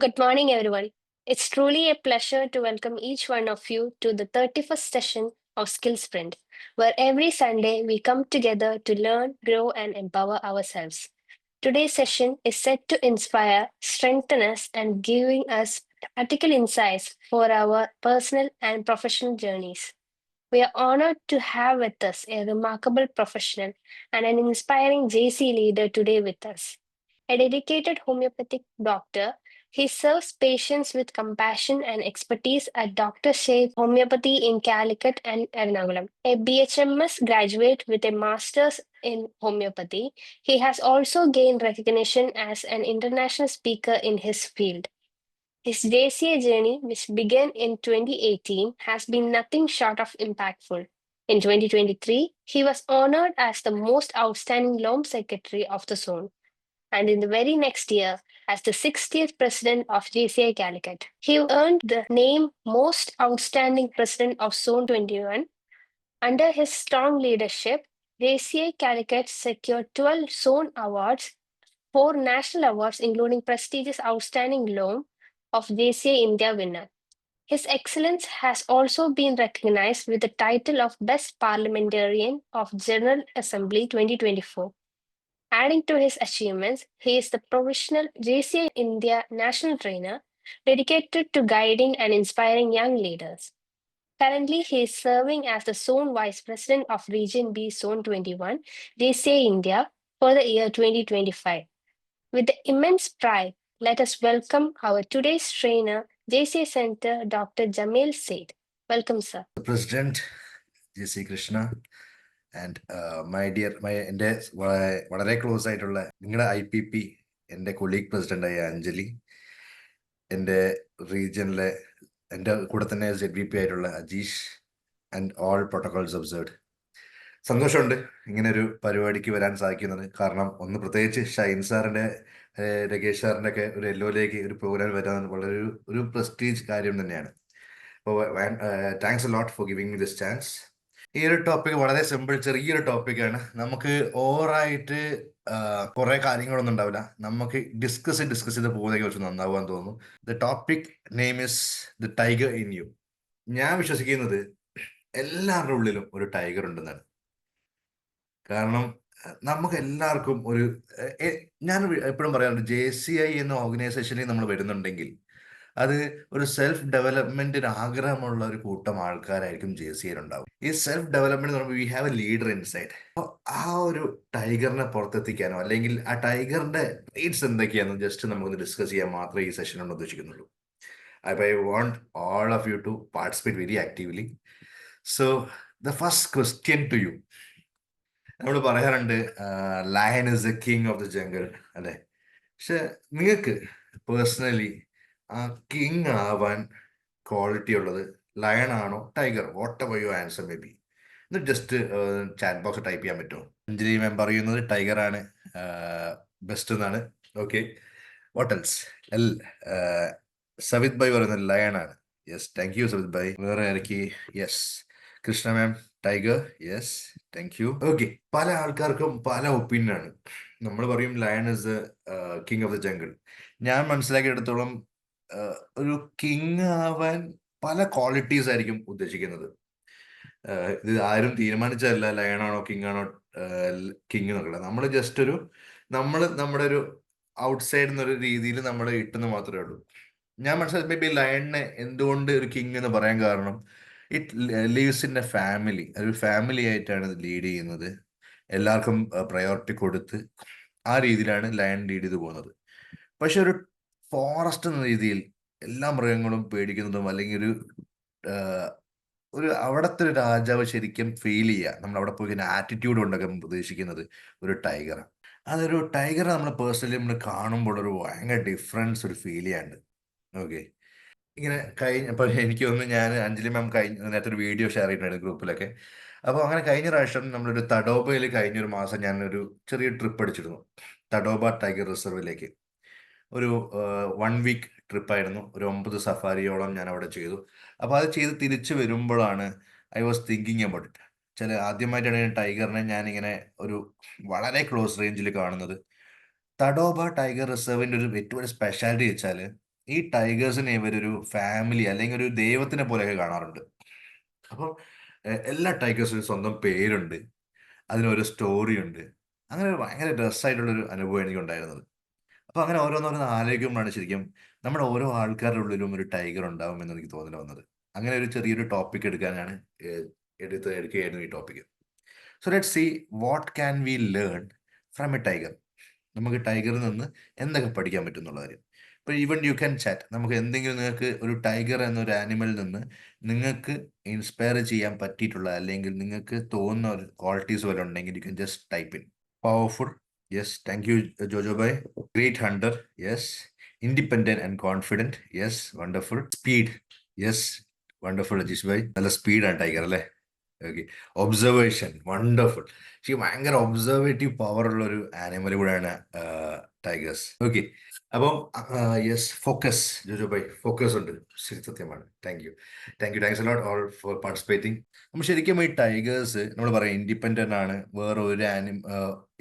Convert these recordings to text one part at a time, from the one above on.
Good morning, everyone. It's truly a pleasure to welcome each one of you to the 31st session of Skill Sprint, where every Sunday we come together to learn, grow, and empower ourselves. Today's session is set to inspire, strengthen us, and giving us practical insights for our personal and professional journeys. We are honored to have with us a remarkable professional and an inspiring JC leader today with us. A dedicated homeopathic doctor, he serves patients with compassion and expertise at Dr. Sheth Homeopathy in Calicut and Ernakulam. A BHMS graduate with a master's in homeopathy, he has also gained recognition as an international speaker in his field. His JCA journey, which began in 2018, has been nothing short of impactful. In 2023, he was honored as the most outstanding LOM secretary of the zone, and in the very next year, as the 60th president of JCI Calicut. He earned the name Most Outstanding President of Zone 21. Under his strong leadership, JCI Calicut secured 12 zone awards, 4 national awards, including prestigious Outstanding Loan of JCI India winner. His excellence has also been recognized with the title of Best Parliamentarian of General Assembly 2024. Adding to his achievements, he is the professional JCI India national trainer dedicated to guiding and inspiring young leaders. Currently, he is serving as the Zone Vice President of Region B Zone 21, JCI India, for the year 2025. With the immense pride, let us welcome our today's trainer, JCI Center, Dr. Jamil Said. Welcome, sir. The President, JC Krishna, and എൻ്റെ വളരെ close ആയിട്ടുള്ള നിങ്ങളുടെ IPP, എൻ്റെ colleague പ്രസിഡൻ്റായ Anjali, എൻ്റെ റീജിയനിലെ എൻ്റെ കൂടെ തന്നെ ZVP ആയിട്ടുള്ള Ajeesh, and all protocols observed. സന്തോഷമുണ്ട് ഇങ്ങനെ ഒരു പരിപാടിക്ക് വരാൻ സാധിക്കുന്നത്. കാരണം ഒന്ന് പ്രത്യേകിച്ച് ഷൈൻ സാറിൻ്റെ, രകേഷ് സാറിൻ്റെ ഒക്കെ ഒരു എല്ലോയിലേക്ക് ഒരു പ്രോഗ്രാം വരാൻ വളരെ ഒരു പ്രസ്റ്റീജ് കാര്യം തന്നെയാണ്. അപ്പോൾ thanks a lot for giving me this chance. ഈ ഒരു ടോപ്പിക് വളരെ സിമ്പിൾ, ചെറിയൊരു ടോപ്പിക്കാണ്. നമുക്ക് ഓവറായിട്ട് കുറെ കാര്യങ്ങളൊന്നും ഉണ്ടാവില്ല. നമുക്ക് ഡിസ്കസ് ചെയ്ത് പോകുന്നതിനെ കുറച്ച് നന്നാവാൻ തോന്നുന്നു. The topic name is the tiger in you. ഞാൻ വിശ്വസിക്കുന്നത് എല്ലാവരുടെ ഉള്ളിലും ഒരു ടൈഗർ ഉണ്ടെന്നാണ്. കാരണം നമുക്ക് എല്ലാവർക്കും ഒരു ഞാൻ എപ്പോഴും പറയാറുണ്ട്, JCI എന്ന ഓർഗനൈസേഷനിൽ നമ്മൾ വരുന്നുണ്ടെങ്കിൽ അത് ഒരു സെൽഫ് ഡെവലപ്മെന്റിന് ആഗ്രഹമുള്ള ഒരു കൂട്ടം ആൾക്കാരായിരിക്കും JCI ഉണ്ടാവും. ഈ സെൽഫ് ഡെവലപ്മെന്റ് എന്ന് പറയുമ്പോൾ we have A leader inside. അപ്പോൾ ആ ഒരു ടൈഗറിനെ പുറത്തെത്തിക്കാനോ അല്ലെങ്കിൽ ആ ടൈഗറിന്റെ ട്രേറ്റ്സ് എന്തൊക്കെയാണെന്ന് ജസ്റ്റ് നമുക്കൊന്ന് ഡിസ്കസ് ചെയ്യാൻ മാത്രമേ ഈ സെഷൻ കൊണ്ട് ഉദ്ദേശിക്കുന്നുള്ളൂ. I want all of you to participate very actively. So the first question to you, നമ്മൾ പറയാറുണ്ട് lion is the king of the jungle അല്ലെ. പക്ഷെ നിങ്ങൾക്ക് പേഴ്സണലി ആ കിങ് ആവാൻ ക്വാളിറ്റി ഉള്ളത് ലയൺ ആണോ tiger? Whatever your answer may be. എന്നിട്ട് ജസ്റ്റ് ചാറ്റ് ബോക്സ് ടൈപ്പ് ചെയ്യാൻ പറ്റുമോ? അഞ്ജലി മാം പറയുന്നത് ടൈഗർ ആണ് ബെസ്റ്റ് എന്നാണ്. Okay, what else? Savith bhai പറയുന്നത് ലയൺ ആണ്. Yes, thank you Savith bhai. വേറെ ആരൊക്കെ? Yes, Krishna ma'am tiger. Yes, thank you. Okay, പല ആൾക്കാർക്കും പല ഒപ്പീനിയൻ ആണ്. നമ്മൾ പറയും lion is king of the jungle. ഞാൻ മനസ്സിലാക്കിയെടുത്തോളം ഒരു കിങ് ആവാൻ പല ക്വാളിറ്റീസ് ആയിരിക്കും ഉദ്ദേശിക്കുന്നത്. ഇത് ആരും തീരുമാനിച്ചതല്ല ലയൺ ആണോ കിങ് ആണോ കിങ് എന്നുള്ളത്. നമ്മൾ ജസ്റ്റ് നമ്മുടെ ഒരു ഔട്ട്സൈഡ് എന്നൊരു രീതിയിൽ നമ്മൾ ഇട്ടെന്ന് മാത്രമേ ഉള്ളൂ. ഞാൻ മനസ്സിലാക്കി മേ ബി ലയണിനെ എന്തുകൊണ്ട് ഒരു കിങ് എന്ന് പറയാൻ കാരണം it leaves in A family. ഒരു ഫാമിലി ആയിട്ടാണ് ഇത് ലീഡ് ചെയ്യുന്നത്. എല്ലാവർക്കും പ്രയോറിറ്റി കൊടുത്ത് ആ രീതിയിലാണ് ലയൺ ലീഡ് ചെയ്ത് പോകുന്നത്. പക്ഷെ ഒരു ഫോറസ്റ്റ് എന്ന രീതിയിൽ എല്ലാ മൃഗങ്ങളും പേടിക്കുന്നതും അല്ലെങ്കിൽ ഒരു അവിടുത്തെ ഒരു രാജാവ് ശരിക്കും ഫീൽ ചെയ്യുക, നമ്മൾ അവിടെ പോയി ആറ്റിറ്റ്യൂഡ് കൊണ്ടൊക്കെ പ്രതീക്ഷിക്കുന്നത് ഒരു ടൈഗറാണ്. അതൊരു ടൈഗറെ നമ്മൾ പേഴ്സണലി നമ്മൾ കാണുമ്പോൾ ഒരു ഭയങ്കര ഡിഫറൻസ് ഒരു ഫീൽ ചെയ്യാണ്ട്. ഓക്കെ, ഇങ്ങനെ അപ്പോൾ എനിക്ക് തോന്നുന്നു ഞാൻ അഞ്ജലി മാം നേരത്തെ ഒരു വീഡിയോ ഷെയർ ചെയ്തിട്ടുണ്ട് ഗ്രൂപ്പിലൊക്കെ. അപ്പോൾ അങ്ങനെ കഴിഞ്ഞ പ്രാവശ്യം നമ്മളൊരു തഡോബയിൽ കഴിഞ്ഞൊരു മാസം ഞാനൊരു ചെറിയ ട്രിപ്പ് അടിച്ചിരുന്നു തഡോബ ടൈഗർ റിസർവിലേക്ക്. ഒരു 1 വീക്ക് ട്രിപ്പായിരുന്നു. ഒരു 9 സഫാരിയോളം ഞാൻ അവിടെ ചെയ്തു. അപ്പോൾ അത് ചെയ്ത് തിരിച്ചു വരുമ്പോഴാണ് I was thinking about it. ആദ്യമായിട്ടാണ് ടൈഗറിനെ ഞാനിങ്ങനെ ഒരു വളരെ ക്ലോസ് റേഞ്ചിൽ കാണുന്നത്. തഡോബ ടൈഗർ റിസർവിൻ്റെ ഒരു ഏറ്റവും വലിയ സ്പെഷ്യാലിറ്റി വെച്ചാൽ ഈ ടൈഗേഴ്സിനെ ഇവരൊരു ഫാമിലി അല്ലെങ്കിൽ ഒരു ദൈവത്തിനെ പോലെയൊക്കെ കാണാറുണ്ട്. അപ്പം എല്ലാ ടൈഗേഴ്സിനും സ്വന്തം പേരുണ്ട്, അതിനൊരു സ്റ്റോറി ഉണ്ട്. അങ്ങനെ ഒരു ഭയങ്കര രസമായിട്ടുള്ളൊരു അനുഭവം എനിക്കുണ്ടായിരുന്നത്. അപ്പോൾ അങ്ങനെ ഓരോന്നോരോന്ന് ആലോചിക്കുമ്പോഴാണ് ശരിക്കും നമ്മുടെ ഓരോ ആൾക്കാരുടെ ഉള്ളിലും ഒരു ടൈഗർ ഉണ്ടാവുമെന്ന് എനിക്ക് തോന്നൽ വന്നത്. അങ്ങനെ ഒരു ചെറിയൊരു ടോപ്പിക് എടുക്കാനാണ് എടുക്കുകയായിരുന്നു ഈ topic. So let see what can we learn from A tiger. നമുക്ക് ടൈഗറിൽ നിന്ന് എന്തൊക്കെ പഠിക്കാൻ പറ്റും എന്നുള്ള കാര്യം. ഇപ്പോൾ ഈവൻ യു ക്യാൻ ചാറ്റ്, നമുക്ക് എന്തെങ്കിലും നിങ്ങൾക്ക് ഒരു ടൈഗർ എന്നൊരു ആനിമലിൽ നിന്ന് നിങ്ങൾക്ക് ഇൻസ്പയർ ചെയ്യാൻ പറ്റിയിട്ടുള്ള അല്ലെങ്കിൽ നിങ്ങൾക്ക് തോന്നുന്ന ഒരു ക്വാളിറ്റീസ് വല്ല ഉണ്ടെങ്കിൽ you can just type in. Powerful, yes, thank you Jojo by. Great hunter, yes. Independent and confident, yes, wonderful. Speed, yes, wonderful Ajeesh by. നല്ല സ്പീഡാണ് ടൈഗർ അല്ലേ? ഓക്കെ. Observation, wonderful. പക്ഷേ ഭയങ്കര ഒബ്സർവേറ്റീവ് പവർ ഉള്ള ഒരു ആനിമൽ കൂടെയാണ് ടൈഗേഴ്സ്. ഓക്കെ. അപ്പം yes, focus, Jojo by. Focus ഉണ്ട്, ശരി, സത്യമാണ്. Thanks a lot all for participating. നമ്മൾ ശരിക്കും ഈ ടൈഗേഴ്സ് നമ്മൾ പറയാം ഇൻഡിപെൻഡന്റ് ആണ്, വേറെ ഒരു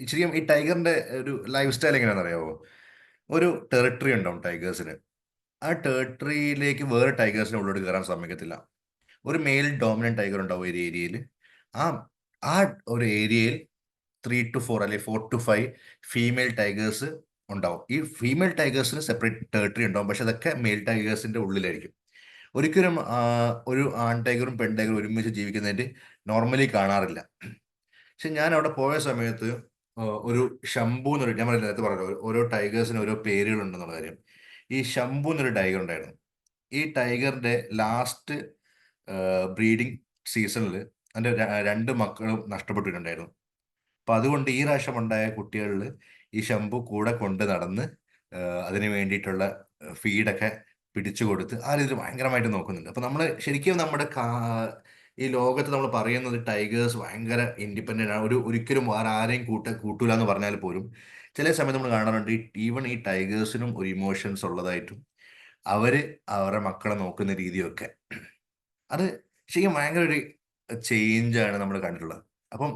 ശരിക്കും ഈ ടൈഗറിന്റെ ഒരു ലൈഫ് സ്റ്റൈൽ എങ്ങനെയാണെന്ന് അറിയാമോ? ഒരു ടെറിട്ടറി ഉണ്ടാവും ടൈഗേഴ്സിന്. ആ ടെറിട്ടറിയിലേക്ക് വേറെ ടൈഗേഴ്സിനെ ഉള്ളോട്ട് കയറാൻ സമ്മതിക്കത്തില്ല. ഒരു മെയിൽ ഡോമിനന്റ് ടൈഗർ ഉണ്ടാവും ഒരു ഏരിയയിൽ. ആ ആ ഒരു ഏരിയയിൽ 3 to 4 അല്ലെങ്കിൽ 4 to 5 ഫീമെയിൽ ടൈഗേഴ്സ് ഉണ്ടാവും. ഈ ഫീമെയിൽ ടൈഗേഴ്സിന് സെപ്പറേറ്റ് ടെറിട്ടറി ഉണ്ടാവും, പക്ഷെ അതൊക്കെ മെയിൽ ടൈഗേഴ്സിന്റെ ഉള്ളിലായിരിക്കും. ഒരിക്കലും ഒരു ആൺ ടൈഗറും പെൺ ടൈഗറും ഒരുമിച്ച് ജീവിക്കുന്നതായിട്ട് നോർമലി കാണാറില്ല. പക്ഷെ ഞാൻ അവിടെ പോയ സമയത്ത് ഒരു ശംഭു എന്നൊരു, ഞാൻ നേരത്തെ പറഞ്ഞല്ലോ ഓരോ ടൈഗേഴ്സിന് ഓരോ പേരുകളുണ്ടെന്നുള്ള കാര്യം. ഈ ശംഭു എന്നൊരു ടൈഗർ ഉണ്ടായിരുന്നു. ഈ ടൈഗറിന്റെ ലാസ്റ്റ് ബ്രീഡിങ് സീസണിൽ എൻ്റെ 2 മക്കളും നഷ്ടപ്പെട്ടിട്ടുണ്ടായിരുന്നു. അപ്പം അതുകൊണ്ട് ഈ പ്രാവശ്യം ഉണ്ടായ കുട്ടികളിൽ ഈ ശംഭു കൂടെ കൊണ്ട് നടന്ന് അതിന് വേണ്ടിയിട്ടുള്ള ഫീഡൊക്കെ പിടിച്ചു കൊടുത്ത് ആ രീതിയിൽ ഭയങ്കരമായിട്ട് നോക്കുന്നുണ്ട്. അപ്പം നമ്മൾ ശരിക്കും നമ്മുടെ ഈ ലോകത്ത് നമ്മൾ പറയുന്നത് ടൈഗേഴ്സ് ഭയങ്കര ഇൻഡിപെൻഡൻ്റ് ആണ്, ഒരിക്കലും വേറെ ആരെയും കൂട്ടൂല എന്ന് പറഞ്ഞാൽ പോലും ചില സമയത്ത് നമ്മൾ കാണാറുണ്ട് ഈവൻ ഈ ടൈഗേഴ്സിനും ഒരു ഇമോഷൻസ് ഉള്ളതായിട്ടും അവരുടെ മക്കളെ നോക്കുന്ന രീതിയൊക്കെ. അത് ശരിക്കും ഭയങ്കര ഒരു ചേഞ്ചാണ് നമ്മൾ കണ്ടിട്ടുള്ളത്. അപ്പം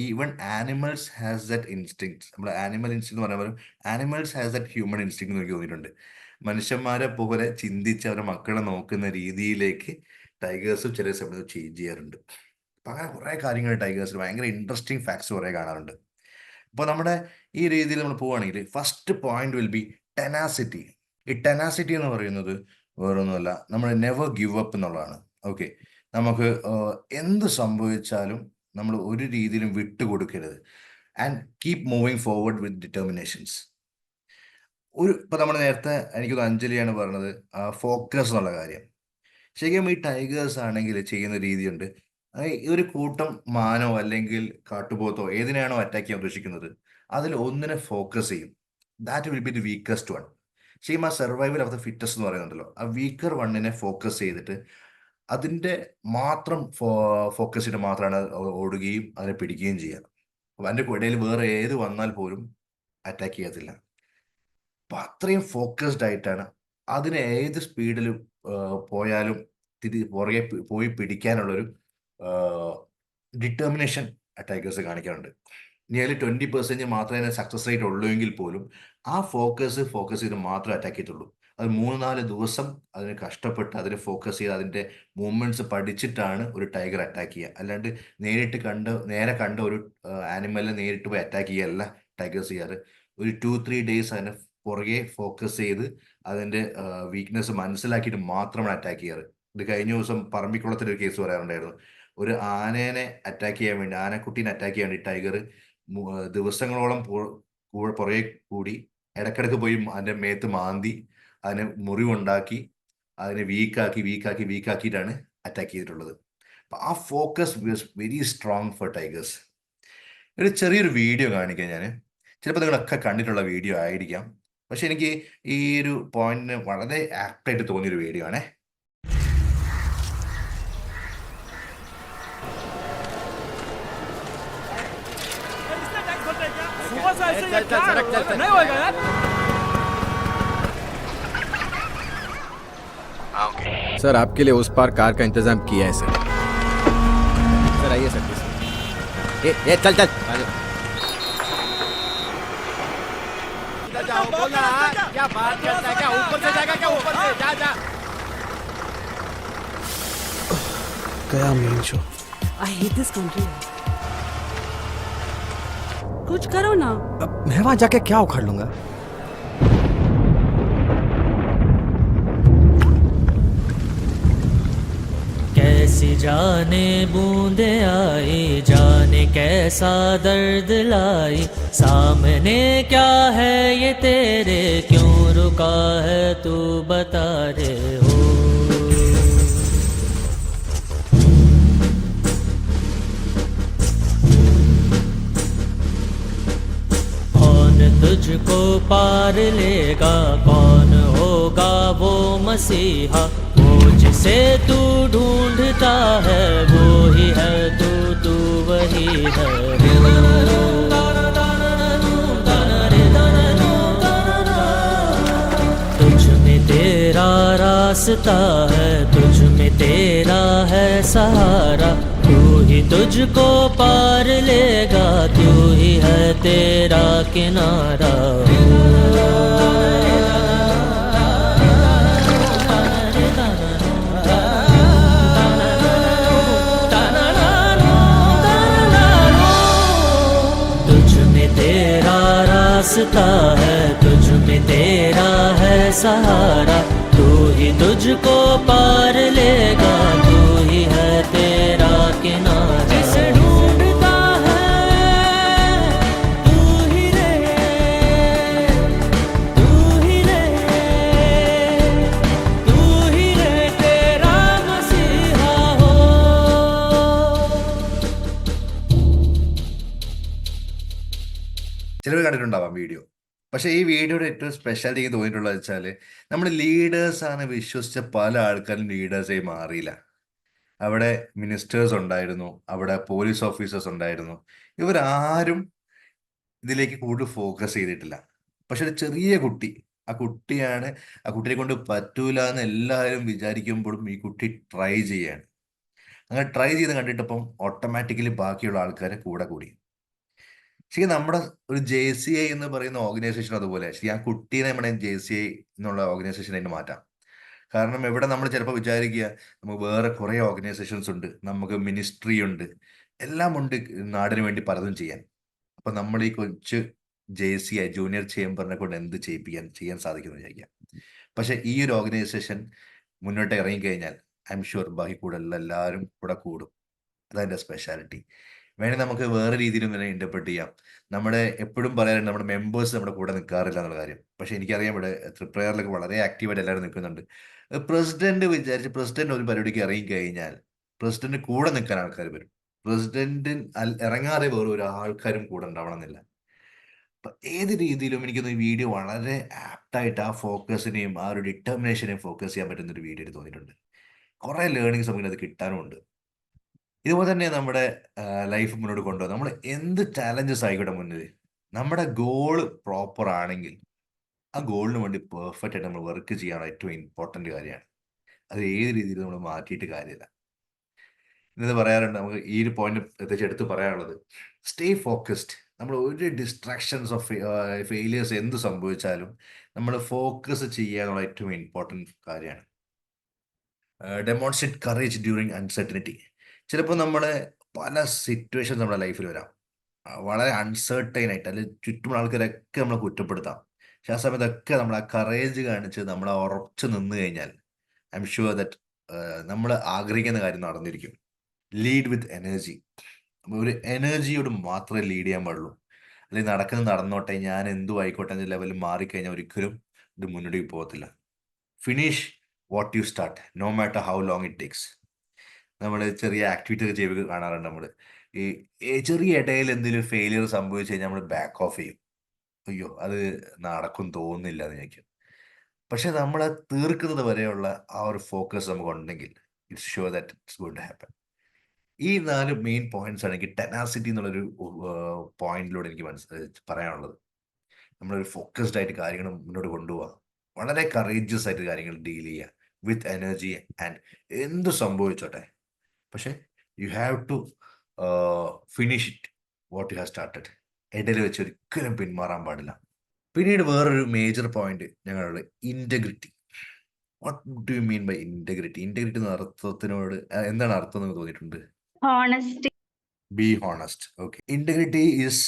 ഈവൻ ആനിമൽസ് ഹാസ് ദറ്റ് ഇൻസ്റ്റിങ്ക്ട്. നമ്മൾ ആനിമൽ ഇൻസ്റ്റിങ് എന്ന് പറയുമ്പോൾ animals has that human instinct എന്ന് എനിക്ക് തോന്നിയിട്ടുണ്ട്. മനുഷ്യന്മാരെ പോലെ ചിന്തിച്ച് അവരുടെ മക്കളെ നോക്കുന്ന രീതിയിലേക്ക് ടൈഗേഴ്സും ചില സമയത്ത് ചേഞ്ച് ചെയ്യാറുണ്ട്. അപ്പം അങ്ങനെ കുറേ കാര്യങ്ങൾ ടൈഗേഴ്സിൽ ഭയങ്കര ഇൻട്രസ്റ്റിംഗ് ഫാക്ട്സ് കുറേ കാണാറുണ്ട്. അപ്പോൾ നമ്മുടെ ഈ രീതിയിൽ നമ്മൾ പോവുകയാണെങ്കിൽ first point will be tenacity. ഈ ടെനാസിറ്റി എന്ന് പറയുന്നത് വേറൊന്നുമല്ല, നമ്മൾ നെവർ ഗിവ് അപ്പ് എന്നുള്ളതാണ്. ഓക്കെ, നമുക്ക് എന്ത് സംഭവിച്ചാലും നമ്മൾ ഒരു രീതിയിലും വിട്ടുകൊടുക്കരുത്. And keep moving forward with determinations. ഇപ്പം നമ്മൾ നേരത്തെ എനിക്കൊന്ന് അഞ്ജലിയാണ് പറഞ്ഞത് ഫോക്കസ് എന്നുള്ള കാര്യം. ശരിക്കും ഈ ടൈഗേഴ്സ് ആണെങ്കിൽ ചെയ്യുന്ന രീതിയുണ്ട്. ഒരു കൂട്ടം മാനോ അല്ലെങ്കിൽ കാട്ടുപോത്തോ ഏതിനെയാണോ അറ്റാക്ക് ചെയ്യാൻ ഉദ്ദേശിക്കുന്നത് അതിൽ ഒന്നിനെ ഫോക്കസ് ചെയ്യും. That will be the weakest one. ശരിക്കും ആ സർവൈവൽ ഓഫ് ദ ഫിറ്റസ്റ്റ് എന്ന് പറയുന്നുണ്ടല്ലോ, ആ വീക്കർ വണ്ണിനെ ഫോക്കസ് ചെയ്തിട്ട് അതിൻ്റെ മാത്രം ഫോക്കസ് ചെയ്തിട്ട് മാത്രമാണ് ഓടുകയും അതിനെ പിടിക്കുകയും ചെയ്യുക. അപ്പം അതിൻ്റെ ഇടയിൽ വേറെ ഏത് വന്നാൽ പോലും അറ്റാക്ക് ചെയ്യത്തില്ല. അപ്പം അത്രയും ഫോക്കസ്ഡ് ആയിട്ടാണ് അതിന് ഏത് സ്പീഡിൽ പോയാലും പുറകെ പോയി പിടിക്കാനുള്ളൊരു ഡിറ്റർമിനേഷൻ ടൈഗേഴ്സ് കാണിക്കാറുണ്ട്. നിയർലി 20% മാത്രമേ സക്സസ് റേറ്റ് ഉള്ളൂ എങ്കിൽ പോലും ആ ഫോക്കസ് ചെയ്ത് മാത്രമേ അറ്റാക്ക് ചെയ്യത്തുള്ളൂ. അത് 3-4 ദിവസം അതിന് കഷ്ടപ്പെട്ട് അതിന് ഫോക്കസ് ചെയ്ത് അതിൻ്റെ മൂവ്മെൻറ്റ്സ് പഠിച്ചിട്ടാണ് ഒരു ടൈഗർ അറ്റാക്ക് ചെയ്യുക. അല്ലാണ്ട് നേരെ കണ്ട ഒരു ആനിമലിനെ നേരിട്ട് പോയി അറ്റാക്ക് ചെയ്യല്ല ടൈഗേഴ്സ് ചെയ്യാറ്. ഒരു 2-3 ഡേയ്സ് അതിനെ പുറകെ ഫോക്കസ് ചെയ്ത് അതിൻ്റെ വീക്ക്നെസ് മനസ്സിലാക്കിയിട്ട് മാത്രമാണ് അറ്റാക്ക് ചെയ്യാറ്. ഇത് കഴിഞ്ഞ ദിവസം പറമ്പിക്കുളത്തിൻ്റെ ഒരു കേസ് പറയാറുണ്ടായിരുന്നു. ഒരു ആനേനെ അറ്റാക്ക് ചെയ്യാൻ വേണ്ടി, ആനക്കുട്ടീനെ അറ്റാക്ക് ചെയ്യാൻ വേണ്ടി ടൈഗർ ദിവസങ്ങളോളം പുറകെ കൂടി ഇടയ്ക്കിടയ്ക്ക് പോയി അതിൻ്റെ മേത്ത് മാന്തി അതിനെ മുറിവുണ്ടാക്കി അതിനെ വീക്കാക്കിയിട്ടാണ് അറ്റാക്ക് ചെയ്തിട്ടുള്ളത്. അപ്പം ആ focus was very strong for tigers. ഒരു ചെറിയൊരു വീഡിയോ കാണിക്കാം ഞാൻ. ചിലപ്പോൾ നിങ്ങളൊക്കെ കണ്ടിട്ടുള്ള വീഡിയോ ആയിരിക്കാം, പക്ഷെ എനിക്ക് ഈ ഒരു പോയിന്റിന് വളരെ ആപ്റ്റായിട്ട് തോന്നിയൊരു വീഡിയോ ആണേ. नहीं होगा यार। सर आपके लिए उस पार कार का इंतजाम किया है सर। सर आइए सर। ये चल चल जाओ बोलना क्या बात करता है? क्या ऊपर से जाएगा? क्या ऊपर से? जा जा. गया main show. I hate this country. कुछ करो ना. अब मैं वहां जाके क्या उखाड़ लूंगा? कैसी जाने बूंदे आई, जाने कैसा दर्द लाई, सामने क्या है ये तेरे, क्यों रुका है तू बता रे हो. कौन तुझको पार लेगा, कौन होगा वो मसीहा, वो जिसे तू ढूंढता है वो ही है तू, तू वही है. तुझ में तेरा रास्ता है, तुझ में तेरा है सहारा, तू ही तुझको पार लेगा, तू ही है तेरा किनारा. तुझ में तेरा रास्ता है, तुझ में तेरा है सहारा, तू ही तुझको पार लेगा, तू ही है तेरा किनारा. जिसे ढूंढता है तू ही रे, तू ही रे, तू ही रे तेरा मसीहा हो. ചിലവർ കണ്ടിട്ടുണ്ടാവാം വീഡിയോ. പക്ഷേ ഈ വീഡിയോയുടെ ഏറ്റവും സ്പെഷ്യാലിറ്റി എനിക്ക് തോന്നിയിട്ടുള്ളത് വെച്ചാൽ നമ്മുടെ ലീഡേഴ്സാണ് വിശ്വസിച്ച പല ആൾക്കാരും ലീഡേഴ്സായി മാറിയില്ല. അവിടെ മിനിസ്റ്റേഴ്സ് ഉണ്ടായിരുന്നു, അവിടെ പോലീസ് ഓഫീസേഴ്സ് ഉണ്ടായിരുന്നു. ഇവരാരും ഇതിലേക്ക് കൂടുതൽ ഫോക്കസ് ചെയ്തിട്ടില്ല. പക്ഷെ ഒരു ചെറിയ കുട്ടി, ആ കുട്ടിയാണ്, ആ കുട്ടിയെ കൊണ്ട് പറ്റൂല എന്ന് എല്ലാവരും വിചാരിക്കുമ്പോഴും ഈ കുട്ടി ട്രൈ ചെയ്യാണ്. അങ്ങനെ ട്രൈ ചെയ്ത് കണ്ടിട്ടപ്പം ഓട്ടോമാറ്റിക്കലി ബാക്കിയുള്ള ആൾക്കാരെ കൂടെ കൂടി. ശരിക്കും നമ്മുടെ ഒരു JCI എന്ന് പറയുന്ന ഓർഗനൈസേഷൻ അതുപോലെ ശരി, ആ കുട്ടീനെ നമ്മുടെ JCI എന്നുള്ള ഓർഗനൈസേഷനായിട്ട് മാറ്റാം. കാരണം ഇവിടെ നമ്മൾ ചിലപ്പോൾ വിചാരിക്കുക നമുക്ക് വേറെ കുറേ ഓർഗനൈസേഷൻസ് ഉണ്ട്, നമുക്ക് മിനിസ്ട്രി ഉണ്ട്, എല്ലാം ഉണ്ട് നാടിന് വേണ്ടി പലതും ചെയ്യാൻ. അപ്പം നമ്മൾ ഈ കൊച്ചു JCI ജൂനിയർ ചേംബറിനെ കൊണ്ട് എന്ത് ചെയ്യാൻ സാധിക്കുമെന്ന് വിചാരിക്കാം. പക്ഷെ ഈ ഒരു ഓർഗനൈസേഷൻ മുന്നോട്ട് ഇറങ്ങിക്കഴിഞ്ഞാൽ ഐ എം ഷുവർ ബാക്കി കൂടെ എല്ലാവരും കൂടെ കൂടും. അതതിൻ്റെ സ്പെഷ്യാലിറ്റി. വേണമെങ്കിൽ നമുക്ക് വേറെ രീതിയിലും ഇങ്ങനെ ഇന്റർപ്രറ്റ് ചെയ്യാം. നമ്മുടെ എപ്പോഴും പറയാറുണ്ട് നമ്മുടെ മെമ്പേഴ്സ് നമ്മുടെ കൂടെ നിൽക്കാറില്ല എന്നുള്ള കാര്യം. പക്ഷെ എനിക്കറിയാം ഇവിടെ ത്രിപ്രയറിലൊക്കെ വളരെ ആക്റ്റീവായിട്ട് എല്ലാവരും നിൽക്കുന്നുണ്ട്. പ്രസിഡന്റ് വിചാരിച്ച് പ്രസിഡന്റ് ഒരു പരിപാടിക്ക് ഇറങ്ങിക്കഴിഞ്ഞാൽ പ്രസിഡന്റ് കൂടെ നിൽക്കാൻ ആൾക്കാർ വരും. പ്രസിഡന്റ് ഇറങ്ങാതെ വേറെ ഒരു ആൾക്കാരും കൂടെ ഉണ്ടാവണമെന്നില്ല. അപ്പൊ ഏത് രീതിയിലും എനിക്കൊന്ന് ഈ വീഡിയോ വളരെ ആപ്റ്റായിട്ട് ആ ഫോക്കസിനെയും ആ ഒരു ഡിറ്റർമിനേഷനെയും ഫോക്കസ് ചെയ്യാൻ പറ്റുന്ന ഒരു വീഡിയോ തോന്നിയിട്ടുണ്ട്. കുറെ ലേണിങ്സ് നമുക്ക് അത് കിട്ടാനുമുണ്ട്. ഇതുപോലെ തന്നെ നമ്മുടെ ലൈഫ് മുന്നോട്ട് കൊണ്ടുപോകാം. നമ്മൾ എന്ത് ചാലഞ്ചസ് ആയിക്കോട്ടെ മുന്നിൽ, നമ്മുടെ ഗോള് പ്രോപ്പർ ആണെങ്കിൽ ആ ഗോളിന് വേണ്ടി പെർഫെക്റ്റ് ആയിട്ട് നമ്മൾ വർക്ക് ചെയ്യാനുള്ള ഏറ്റവും ഇമ്പോർട്ടൻ്റ് കാര്യമാണ്. അത് ഏത് രീതിയിൽ നമ്മൾ മാറ്റിയിട്ട് കാര്യമില്ല. ഇന്നത് പറയാറുണ്ട്, നമുക്ക് ഈ ഒരു പോയിന്റ് പ്രത്യേകിച്ച് എടുത്ത് പറയാനുള്ളത് സ്റ്റേ ഫോക്കസ്ഡ്. നമ്മൾ ഒരു ഡിസ്ട്രാക്ഷൻസ് ഓഫ് ഫെയിലിയേഴ്സ് എന്ത് സംഭവിച്ചാലും നമ്മൾ ഫോക്കസ് ചെയ്യാനുള്ള ഏറ്റവും ഇമ്പോർട്ടൻറ്റ് കാര്യമാണ്. Demonstrate courage during uncertainty. ചിലപ്പോൾ നമ്മളെ പല സിറ്റുവേഷൻസ് നമ്മുടെ ലൈഫിൽ വരാം, വളരെ അൺസർട്ടൈൻ ആയിട്ട്, അല്ലെങ്കിൽ ചുറ്റുമുള്ള ആൾക്കാരൊക്കെ നമ്മളെ കുറ്റപ്പെടുത്താം. പക്ഷെ ആ സമയത്തൊക്കെ നമ്മൾ ആ കറേജ് കാണിച്ച് നമ്മൾ ഉറച്ചു നിന്ന് കഴിഞ്ഞാൽ ഐ എം ഷുവർ ദറ്റ് നമ്മൾ ആഗ്രഹിക്കുന്ന കാര്യം നടന്നിരിക്കും. ലീഡ് വിത്ത് എനർജി. ഒരു എനർജിയോട് മാത്രമേ ലീഡ് ചെയ്യാൻ പാടുള്ളൂ. അല്ലെങ്കിൽ നടക്കുന്നത് നടന്നോട്ടെ, ഞാൻ എന്തു ആയിക്കോട്ടെ എന്ന ലെവലിൽ മാറിക്കഴിഞ്ഞാൽ ഒരിക്കലും ഇത് മുന്നോട്ട് പോകത്തില്ല. Finish what you start, no matter how long it takes. നമ്മൾ ചെറിയ ആക്ടിവിറ്റി ഒക്കെ ചെയ്ത് കാണാറുണ്ട്. നമ്മൾ ഈ ചെറിയ ഇടയിൽ എന്തെങ്കിലും ഫെയിലിയർ സംഭവിച്ചു കഴിഞ്ഞാൽ നമ്മൾ ബാക്ക് ഓഫ് ചെയ്യും. അയ്യോ അത് നടക്കും തോന്നുന്നില്ല എന്ന് ചോദിക്കും. പക്ഷെ നമ്മളെ തീർക്കുന്നത് വരെയുള്ള ആ ഒരു ഫോക്കസ് നമുക്ക് ഉണ്ടെങ്കിൽ it's sure that it's going to happen. ഈ 4 മെയിൻ പോയിന്റ്സ് ആണ് എനിക്ക് ടെനാസിറ്റി എന്നുള്ളൊരു പോയിന്റിലൂടെ എനിക്ക് പറയാനുള്ളത്. നമ്മളൊരു ഫോക്കസ്ഡ് ആയിട്ട് കാര്യങ്ങൾ മുന്നോട്ട് കൊണ്ടുപോവുക, വളരെ കറേജിയസ് ആയിട്ട് കാര്യങ്ങൾ ഡീൽ ചെയ്യുക വിത്ത് എനർജി ആൻഡ് എന്ത് സംഭവിച്ചോട്ടെ. പക്ഷെ you have to finish it what you have started. ഇടയിൽ വെച്ച് ഒരിക്കലും പിന്മാറാൻ പാടില്ല. പിന്നീട് വേറൊരു മേജർ പോയിന്റ് ഞങ്ങളുടെ integrity. What do you mean by integrity? Integrity എന്ന അർത്ഥത്തിനോട് എന്താണ് അർത്ഥം എന്ന് തോന്നിയിട്ടുണ്ട്? Honesty. Be honest. Okay. Integrity is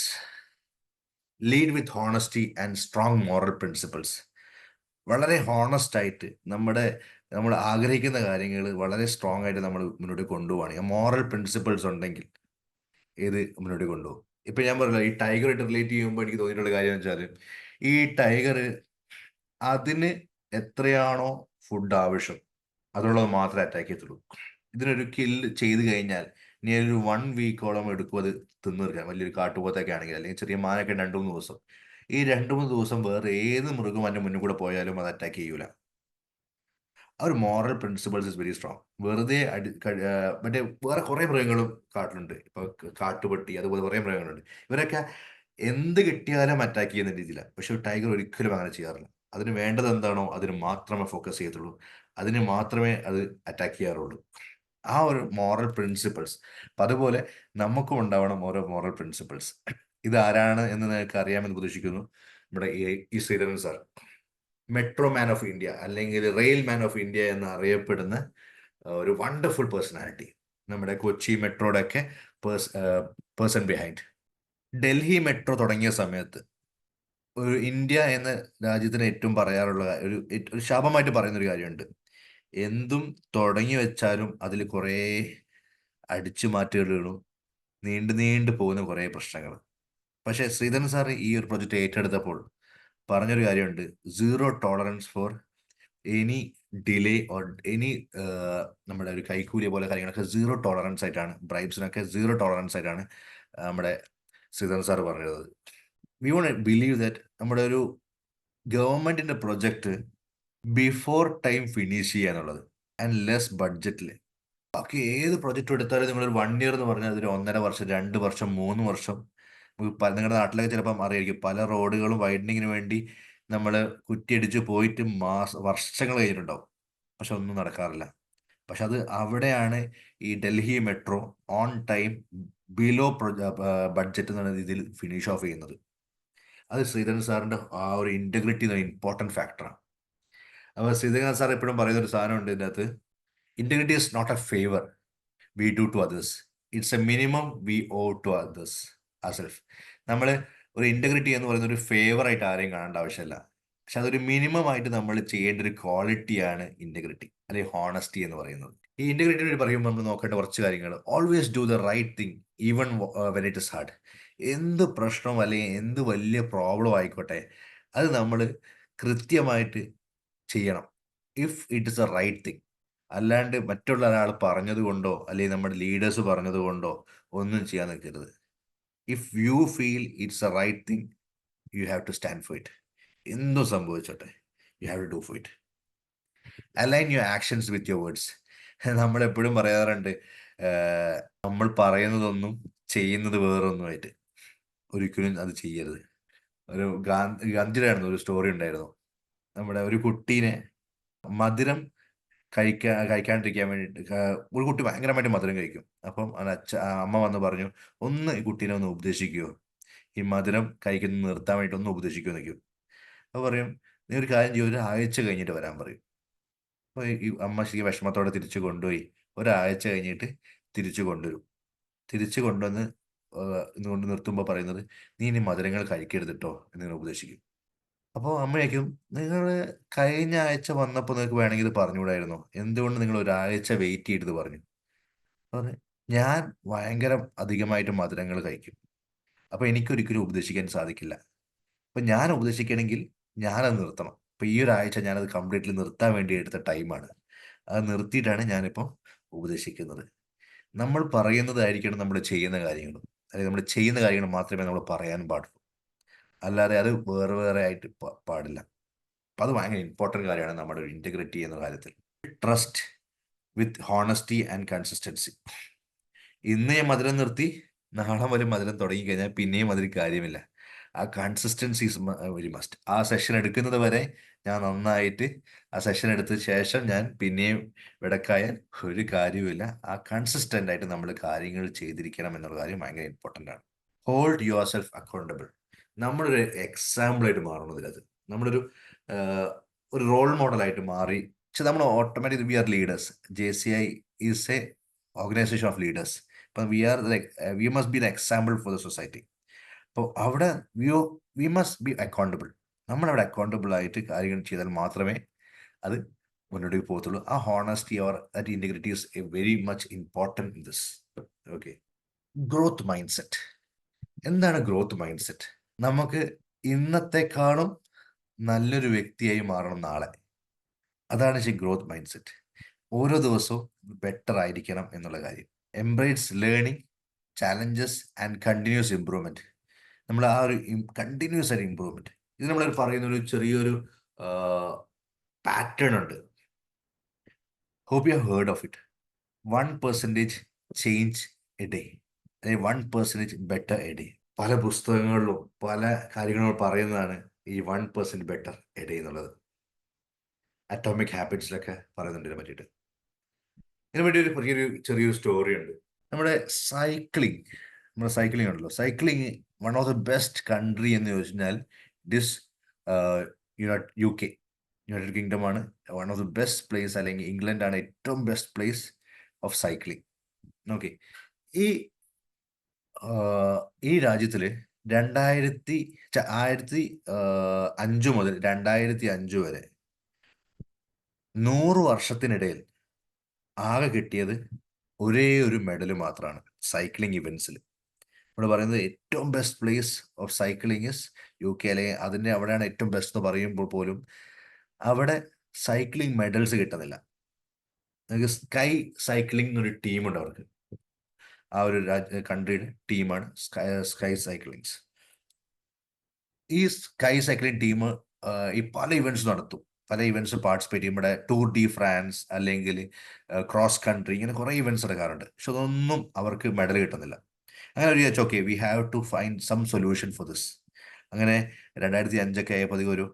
lead with honesty and strong moral principles. വളരെ ഹോണസ്റ്റ് ആയിട്ട് നമ്മൾ ആഗ്രഹിക്കുന്ന കാര്യങ്ങൾ വളരെ സ്ട്രോങ് ആയിട്ട് നമ്മൾ മുന്നോട്ട് കൊണ്ടുപോവുകയാണെങ്കിൽ, മോറൽ പ്രിൻസിപ്പിൾസ് ഉണ്ടെങ്കിൽ ഏത് മുന്നോട്ട് കൊണ്ടുപോകും. ഇപ്പൊ ഞാൻ പറഞ്ഞല്ലോ, ഈ ടൈഗറായിട്ട് റിലേറ്റ് ചെയ്യുമ്പോൾ എനിക്ക് തോന്നിയിട്ടുള്ള കാര്യം എന്ന് വെച്ചാൽ, ഈ ടൈഗർ അതിന് എത്രയാണോ ഫുഡ് ആവശ്യം അതുള്ളത് മാത്രമേ അറ്റാക്ക് ചെയ്യത്തുള്ളൂ. ഇതിനൊരു കില്ല് ചെയ്ത് കഴിഞ്ഞാൽ ഇനി ഒരു 1 വീക്കോളം എടുക്കും അത് തിന്നു തീർക്കാൻ. വലിയൊരു കാട്ടുപോത്തൊക്കെ ആണെങ്കിൽ, അല്ലെങ്കിൽ ചെറിയ മാനൊക്കെ 2-3 ദിവസം. ഈ 2-3 ദിവസം വേറെ ഏത് മൃഗം അതിന്റെ മുന്നിൽ കൂടെ പോയാലും അത് അറ്റാക്ക് ചെയ്യൂല. ആ ഒരു moral principles is very strong. വെറുതെ മറ്റേ വേറെ കുറെ മൃഗങ്ങളും കാട്ടിലുണ്ട്. ഇപ്പൊ കാട്ടുപട്ടി, അതുപോലെ കുറെ മൃഗങ്ങളുണ്ട്. ഇവരൊക്കെ എന്ത് കിട്ടിയാലും അറ്റാക്ക് ചെയ്യുന്ന രീതിയിലാണ്. പക്ഷെ ടൈഗർ ഒരിക്കലും അങ്ങനെ ചെയ്യാറില്ല. അതിന് വേണ്ടത് എന്താണോ അതിന് മാത്രമേ ഫോക്കസ് ചെയ്യത്തുള്ളൂ, അതിന് മാത്രമേ അത് അറ്റാക്ക് ചെയ്യാറുള്ളൂ. ആ ഒരു മോറൽ പ്രിൻസിപ്പിൾസ്. അപ്പം അതുപോലെ നമുക്കും ഉണ്ടാവണം ഓരോ മോറൽ പ്രിൻസിപ്പിൾസ്. ഇത് ആരാണ് എന്ന് നിങ്ങൾക്ക് അറിയാമെന്ന് പ്രതീക്ഷിക്കുന്നു. നമ്മുടെ ഈ Sreedharan sir, metro man of India അല്ലെങ്കിൽ റെയിൽ മാൻ ഓഫ് ഇന്ത്യ എന്ന് അറിയപ്പെടുന്ന ഒരു വണ്ടർഫുൾ പേഴ്സണാലിറ്റി. നമ്മുടെ കൊച്ചി മെട്രോയുടെ ഒക്കെ പേഴ്സൺ ബിഹൈൻഡ്. ഡൽഹി മെട്രോ തുടങ്ങിയ സമയത്ത് ഒരു ഇന്ത്യ എന്ന രാജ്യത്തിന് ഏറ്റവും പറയാറുള്ള ഒരു ശാപമായിട്ട് പറയുന്ന ഒരു കാര്യമുണ്ട്. എന്തും തുടങ്ങി വെച്ചാലും അതിൽ കുറേ അടിച്ചു മാറ്റുകളും നീണ്ടു പോകുന്ന കുറേ പ്രശ്നങ്ങൾ. പക്ഷേ ശ്രീധരൻ സാർ ഈ ഒരു പ്രൊജക്റ്റ് ഏറ്റെടുത്തപ്പോൾ പറഞ്ഞൊരു കാര്യമുണ്ട്: 0 tolerance for any delay or any നമ്മുടെ ഒരു കൈക്കൂലിയ പോലെ കാര്യങ്ങളൊക്കെ 0 ടോളറൻസ് ആയിട്ടാണ്, ബ്രൈബ്സിനൊക്കെ 0 ടോളറൻസ് ആയിട്ടാണ് നമ്മുടെ ശ്രീധരൻ സാർ പറഞ്ഞത്. വി വോണ്ട് ബിലീവ് ദാറ്റ് നമ്മുടെ ഒരു ഗവൺമെന്റിന്റെ പ്രൊജക്ട് ബിഫോർ ടൈം ഫിനിഷ് ചെയ്യുക എന്നുള്ളത്, ആൻഡ് ലെസ് ബഡ്ജറ്റിൽ. ബാക്കി ഏത് പ്രൊജക്റ്റ് എടുത്താലും നിങ്ങളൊരു 1 ഇയർ എന്ന് പറഞ്ഞാൽ അതൊരു 1.5 വർഷം, 2 വർഷം, 3 വർഷം. നിങ്ങളുടെ നാട്ടിലൊക്കെ ചിലപ്പം അറിയായിരിക്കും, പല റോഡുകളും വൈഡനിങ്ങിന് വേണ്ടി നമ്മൾ കുറ്റിയടിച്ച് പോയിട്ട് വർഷങ്ങൾ കഴിഞ്ഞിട്ടുണ്ടാവും. പക്ഷെ ഒന്നും നടക്കാറില്ല. പക്ഷെ അത് അവിടെയാണ് ഈ Delhi metro on time below budget എന്ന രീതിയിൽ ഫിനിഷ് ഓഫ് ചെയ്യുന്നത്. അത് ശ്രീധരൻ സാറിന്റെ ആ ഒരു ഇന്റഗ്രിറ്റി ഇമ്പോർട്ടൻറ്റ് ഫാക്ടറാണ്. അപ്പോൾ ശ്രീധരൻ സാർ എപ്പോഴും പറയുന്ന ഒരു സാധനമുണ്ട് ഇതിനകത്ത്: integrity is not a favour we do to others, it's a minimum we owe to others ourself. നമ്മൾ ഒരു ഇന്റഗ്രിറ്റി എന്ന് പറയുന്ന ഒരു ഫേവറായിട്ട് ആരെയും കാണേണ്ട ആവശ്യമില്ല. പക്ഷെ അതൊരു മിനിമം ആയിട്ട് നമ്മൾ ചെയ്യേണ്ട ഒരു ക്വാളിറ്റിയാണ് ഇന്റഗ്രിറ്റി അല്ലെങ്കിൽ ഹോണസ്റ്റി എന്ന് പറയുന്നത്. ഈ ഇന്റഗ്രിറ്റി പറയുമ്പോൾ നമ്മൾ നോക്കേണ്ട കുറച്ച് കാര്യങ്ങൾ: always do the right thing even when it is hard. എന്ത് പ്രശ്നം അല്ലെങ്കിൽ എന്ത് വലിയ പ്രോബ്ലം ആയിക്കോട്ടെ, അത് നമ്മൾ കൃത്യമായിട്ട് ചെയ്യണം, if it is a right thing. അല്ലാണ്ട് മറ്റുള്ള ഒരാൾ പറഞ്ഞത് കൊണ്ടോ അല്ലെങ്കിൽ നമ്മുടെ ലീഡേഴ്സ് പറഞ്ഞത് കൊണ്ടോ ഒന്നും ചെയ്യാൻ നിൽക്കരുത്. If you feel it's a right thing, you have to stand for it. എന്തും സംഭവിച്ചോട്ടെ, you have to do for it. Align your actions with your words. നമ്മളെപ്പോഴും പറയാറുണ്ട്, നമ്മൾ പറയുന്നതൊന്നും ചെയ്യുന്നത് വേറൊന്നുമായിട്ട്. ഒരിക്കലും അത് ചെയ്യരുത്. ഒരു ഗാന്ധിയുടെ ഒരു സ്റ്റോറി ഉണ്ടായിരുന്നു. നമ്മുടെ ഒരു കുട്ടീനെ മധുരം കഴിക്കാണ്ടിരിക്കാൻ വേണ്ടിയിട്ട്, ഒരു കുട്ടി ഭയങ്കരമായിട്ട് മധുരം കഴിക്കും. അപ്പം അമ്മ വന്ന് പറഞ്ഞു, ഒന്ന് ഈ കുട്ടീനെ ഒന്ന് ഉപദേശിക്കുമോ, ഈ മധുരം കഴിക്കുന്നത് നിർത്താൻ വേണ്ടിയിട്ട് ഒന്ന് ഉപദേശിക്കുമോ നിൽക്കും. അപ്പോൾ പറയും, നീ ഒരു കാര്യം ചെയ്യും, 1 ആഴ്ച കഴിഞ്ഞിട്ട് വരാൻ പറയും. അപ്പോൾ ഈ അമ്മ ശരിക്കും വിഷമത്തോടെ തിരിച്ചു കൊണ്ടുപോയി 1 ആഴ്ച കഴിഞ്ഞിട്ട് തിരിച്ചു കൊണ്ടുവരും. തിരിച്ചു കൊണ്ടുവന്ന് കൊണ്ട് നിർത്തുമ്പോൾ പറയുന്നത്, നീ ഇനി മധുരങ്ങൾ കഴിക്കരുതിട്ടോ എന്നിങ്ങനെ ഉപദേശിക്കും. അപ്പോൾ അമ്മയ്ക്കും, നിങ്ങൾ കഴിഞ്ഞ ആഴ്ച വന്നപ്പോൾ നിങ്ങൾക്ക് വേണമെങ്കിൽ ഇത് പറഞ്ഞുകൂടായിരുന്നോ, എന്തുകൊണ്ട് നിങ്ങൾ 1 ആഴ്ച വെയിറ്റ് ചെയ്ത് പറഞ്ഞു? പറഞ്ഞു, ഞാൻ ഭയങ്കര അധികമായിട്ട് മധുരങ്ങൾ കഴിക്കും, അപ്പോൾ എനിക്കൊരിക്കലും ഉപദേശിക്കാൻ സാധിക്കില്ല. അപ്പം ഞാൻ ഉപദേശിക്കണമെങ്കിൽ ഞാനത് നിർത്തണം. അപ്പോൾ ഈ 1 ആഴ്ച ഞാനത് കംപ്ലീറ്റ്ലി നിർത്താൻ വേണ്ടി എടുത്ത ടൈമാണ്. അത് നിർത്തിയിട്ടാണ് ഞാനിപ്പോൾ ഉപദേശിക്കുന്നത്. നമ്മൾ പറയുന്നതായിരിക്കണം നമ്മൾ ചെയ്യുന്ന കാര്യങ്ങളും, അല്ലെങ്കിൽ നമ്മൾ ചെയ്യുന്ന കാര്യങ്ങൾ മാത്രമേ നമ്മൾ പറയാൻ പാടുള്ളൂ, അല്ലാതെ അത് വേറെ വേറെ ആയിട്ട് പാടില്ല. അപ്പം അത് ഭയങ്കര ഇമ്പോർട്ടൻറ്റ് കാര്യമാണ് നമ്മുടെ ഒരു ഇൻറ്റഗ്രിറ്റി എന്ന കാര്യത്തിൽ. Trust with honesty and consistency. ഇന്ന് ഞാൻ മധുരം നിർത്തി, നാളെ വരെ മധുരം തുടങ്ങിക്കഴിഞ്ഞാൽ പിന്നെയും അതിൽ കാര്യമില്ല. ആ കൺസിസ്റ്റൻസി ഈസ് വെരി മസ്റ്റ്. ആ സെഷൻ എടുക്കുന്നത് വരെ ഞാൻ നന്നായിട്ട് ആ സെഷൻ എടുത്ത ശേഷം ഞാൻ പിന്നെയും വിടക്കായാൽ ഒരു കാര്യവുമില്ല. ആ കൺസിസ്റ്റൻ്റ് ആയിട്ട് നമ്മൾ കാര്യങ്ങൾ ചെയ്തിരിക്കണം എന്നുള്ള കാര്യം ഭയങ്കര ഇമ്പോർട്ടൻ്റ് ആണ്. Hold your self accountable. നമ്മളൊരു എക്സാമ്പിളായിട്ട് മാറണം ഇതിനകത്ത്. നമ്മളൊരു ഒരു റോൾ മോഡലായിട്ട് മാറി. പക്ഷെ നമ്മൾ automatic we are leaders. JCI is a organization of leaders. അപ്പം we must be the example for the society. അപ്പോൾ അവിടെ വി മസ്റ്റ് ബി അക്കൗണ്ടബിൾ. നമ്മളവിടെ അക്കൗണ്ടബിൾ ആയിട്ട് കാര്യങ്ങൾ ചെയ്താൽ മാത്രമേ അത് മുന്നോട്ടേക്ക് പോകത്തുള്ളൂ. ആ honesty or that integrity is a very much important in this. Okay, growth mindset. എന്താണ് ഗ്രോത്ത് മൈൻഡ് സെറ്റ്? നമുക്ക് ഇന്നത്തെക്കാളും നല്ലൊരു വ്യക്തിയായി മാറണം നാളെ. അതാണ് ഗ്രോത്ത് മൈൻഡ് സെറ്റ്. ഓരോ ദിവസവും ബെറ്റർ ആയിരിക്കണം എന്നുള്ള കാര്യം. Embrace learning, challenges and continuous improvement. നമ്മൾ ആ ഒരു കണ്ടിന്യൂസ് ആയിട്ട് ഇമ്പ്രൂവ്മെന്റ്, ഇത് നമ്മൾ പറയുന്ന ഒരു ചെറിയൊരു പാറ്റേൺ ഉണ്ട്. Hope you have heard of it. 1% change a day, അല്ലെങ്കിൽ 1% ബെറ്റർ എ ഡേ. പല പുസ്തകങ്ങളിലും പല കാര്യങ്ങളും പറയുന്നതാണ് ഈ 1% ബെറ്റർ എ ഡേ എന്നുള്ളത്. അറ്റോമിക് ഹാബിറ്റ്സിലൊക്കെ പറയുന്നുണ്ട് ഇതിനെ പറ്റിയിട്ട്. ഇതിനെ പറ്റി ഒരു ചെറിയൊരു സ്റ്റോറി ഉണ്ട്. നമ്മുടെ സൈക്ലിംഗ് ഉണ്ടല്ലോ, cycling one of the best country എന്ന് ചോദിച്ചാൽ ദിസ് UK, യുണൈറ്റഡ് കിങ്ഡം ആണ് one of the best place. അല്ലെങ്കിൽ ഇംഗ്ലണ്ട് ആണ് ഏറ്റവും best place of cycling. Okay, ഈ രാജ്യത്തിൽ 1905 മുതൽ 2005 വരെ 100 വർഷത്തിനിടയിൽ ആകെ കിട്ടിയത് ഒരേ ഒരു മെഡൽ മാത്രമാണ് സൈക്ലിംഗ് ഇവൻസിൽ. നമ്മൾ പറയുന്നത് ഏറ്റവും best place of cycling is UK, അല്ലെങ്കിൽ അതിൻ്റെ അവിടെയാണ് ഏറ്റവും ബെസ്റ്റ് എന്ന് പറയുമ്പോൾ പോലും അവിടെ സൈക്ലിംഗ് മെഡൽസ് കിട്ടുന്നില്ല. സ്കൈ സൈക്ലിംഗ് എന്നൊരു ടീമുണ്ട് അവർക്ക്. ആ ഒരു കൺട്രിയുടെ ടീമാണ് സ്കൈ സൈക്ലിങ്സ്. ഈ സ്കൈ സൈക്ലിംഗ് ടീം ഈ പല ഇവൻറ്റ്സ് നടത്തും, പല ഇവൻറ്റ്സ് പാർട്ടിസിപ്പേറ്റ് ചെയ്യും. ഇവിടെ ടൂർ ഡി ഫ്രാൻസ് അല്ലെങ്കിൽ ക്രോസ് കൺട്രി, ഇങ്ങനെ കുറേ ഇവൻറ്റ്സ് നടക്കാറുണ്ട്. പക്ഷെ അതൊന്നും അവർക്ക് മെഡൽ കിട്ടുന്നില്ല. അങ്ങനെ ഒരു വിചാരിച്ചു, okay, we have to find some solution for this. അങ്ങനെ 2005 ആയപ്പോൾ ഒരു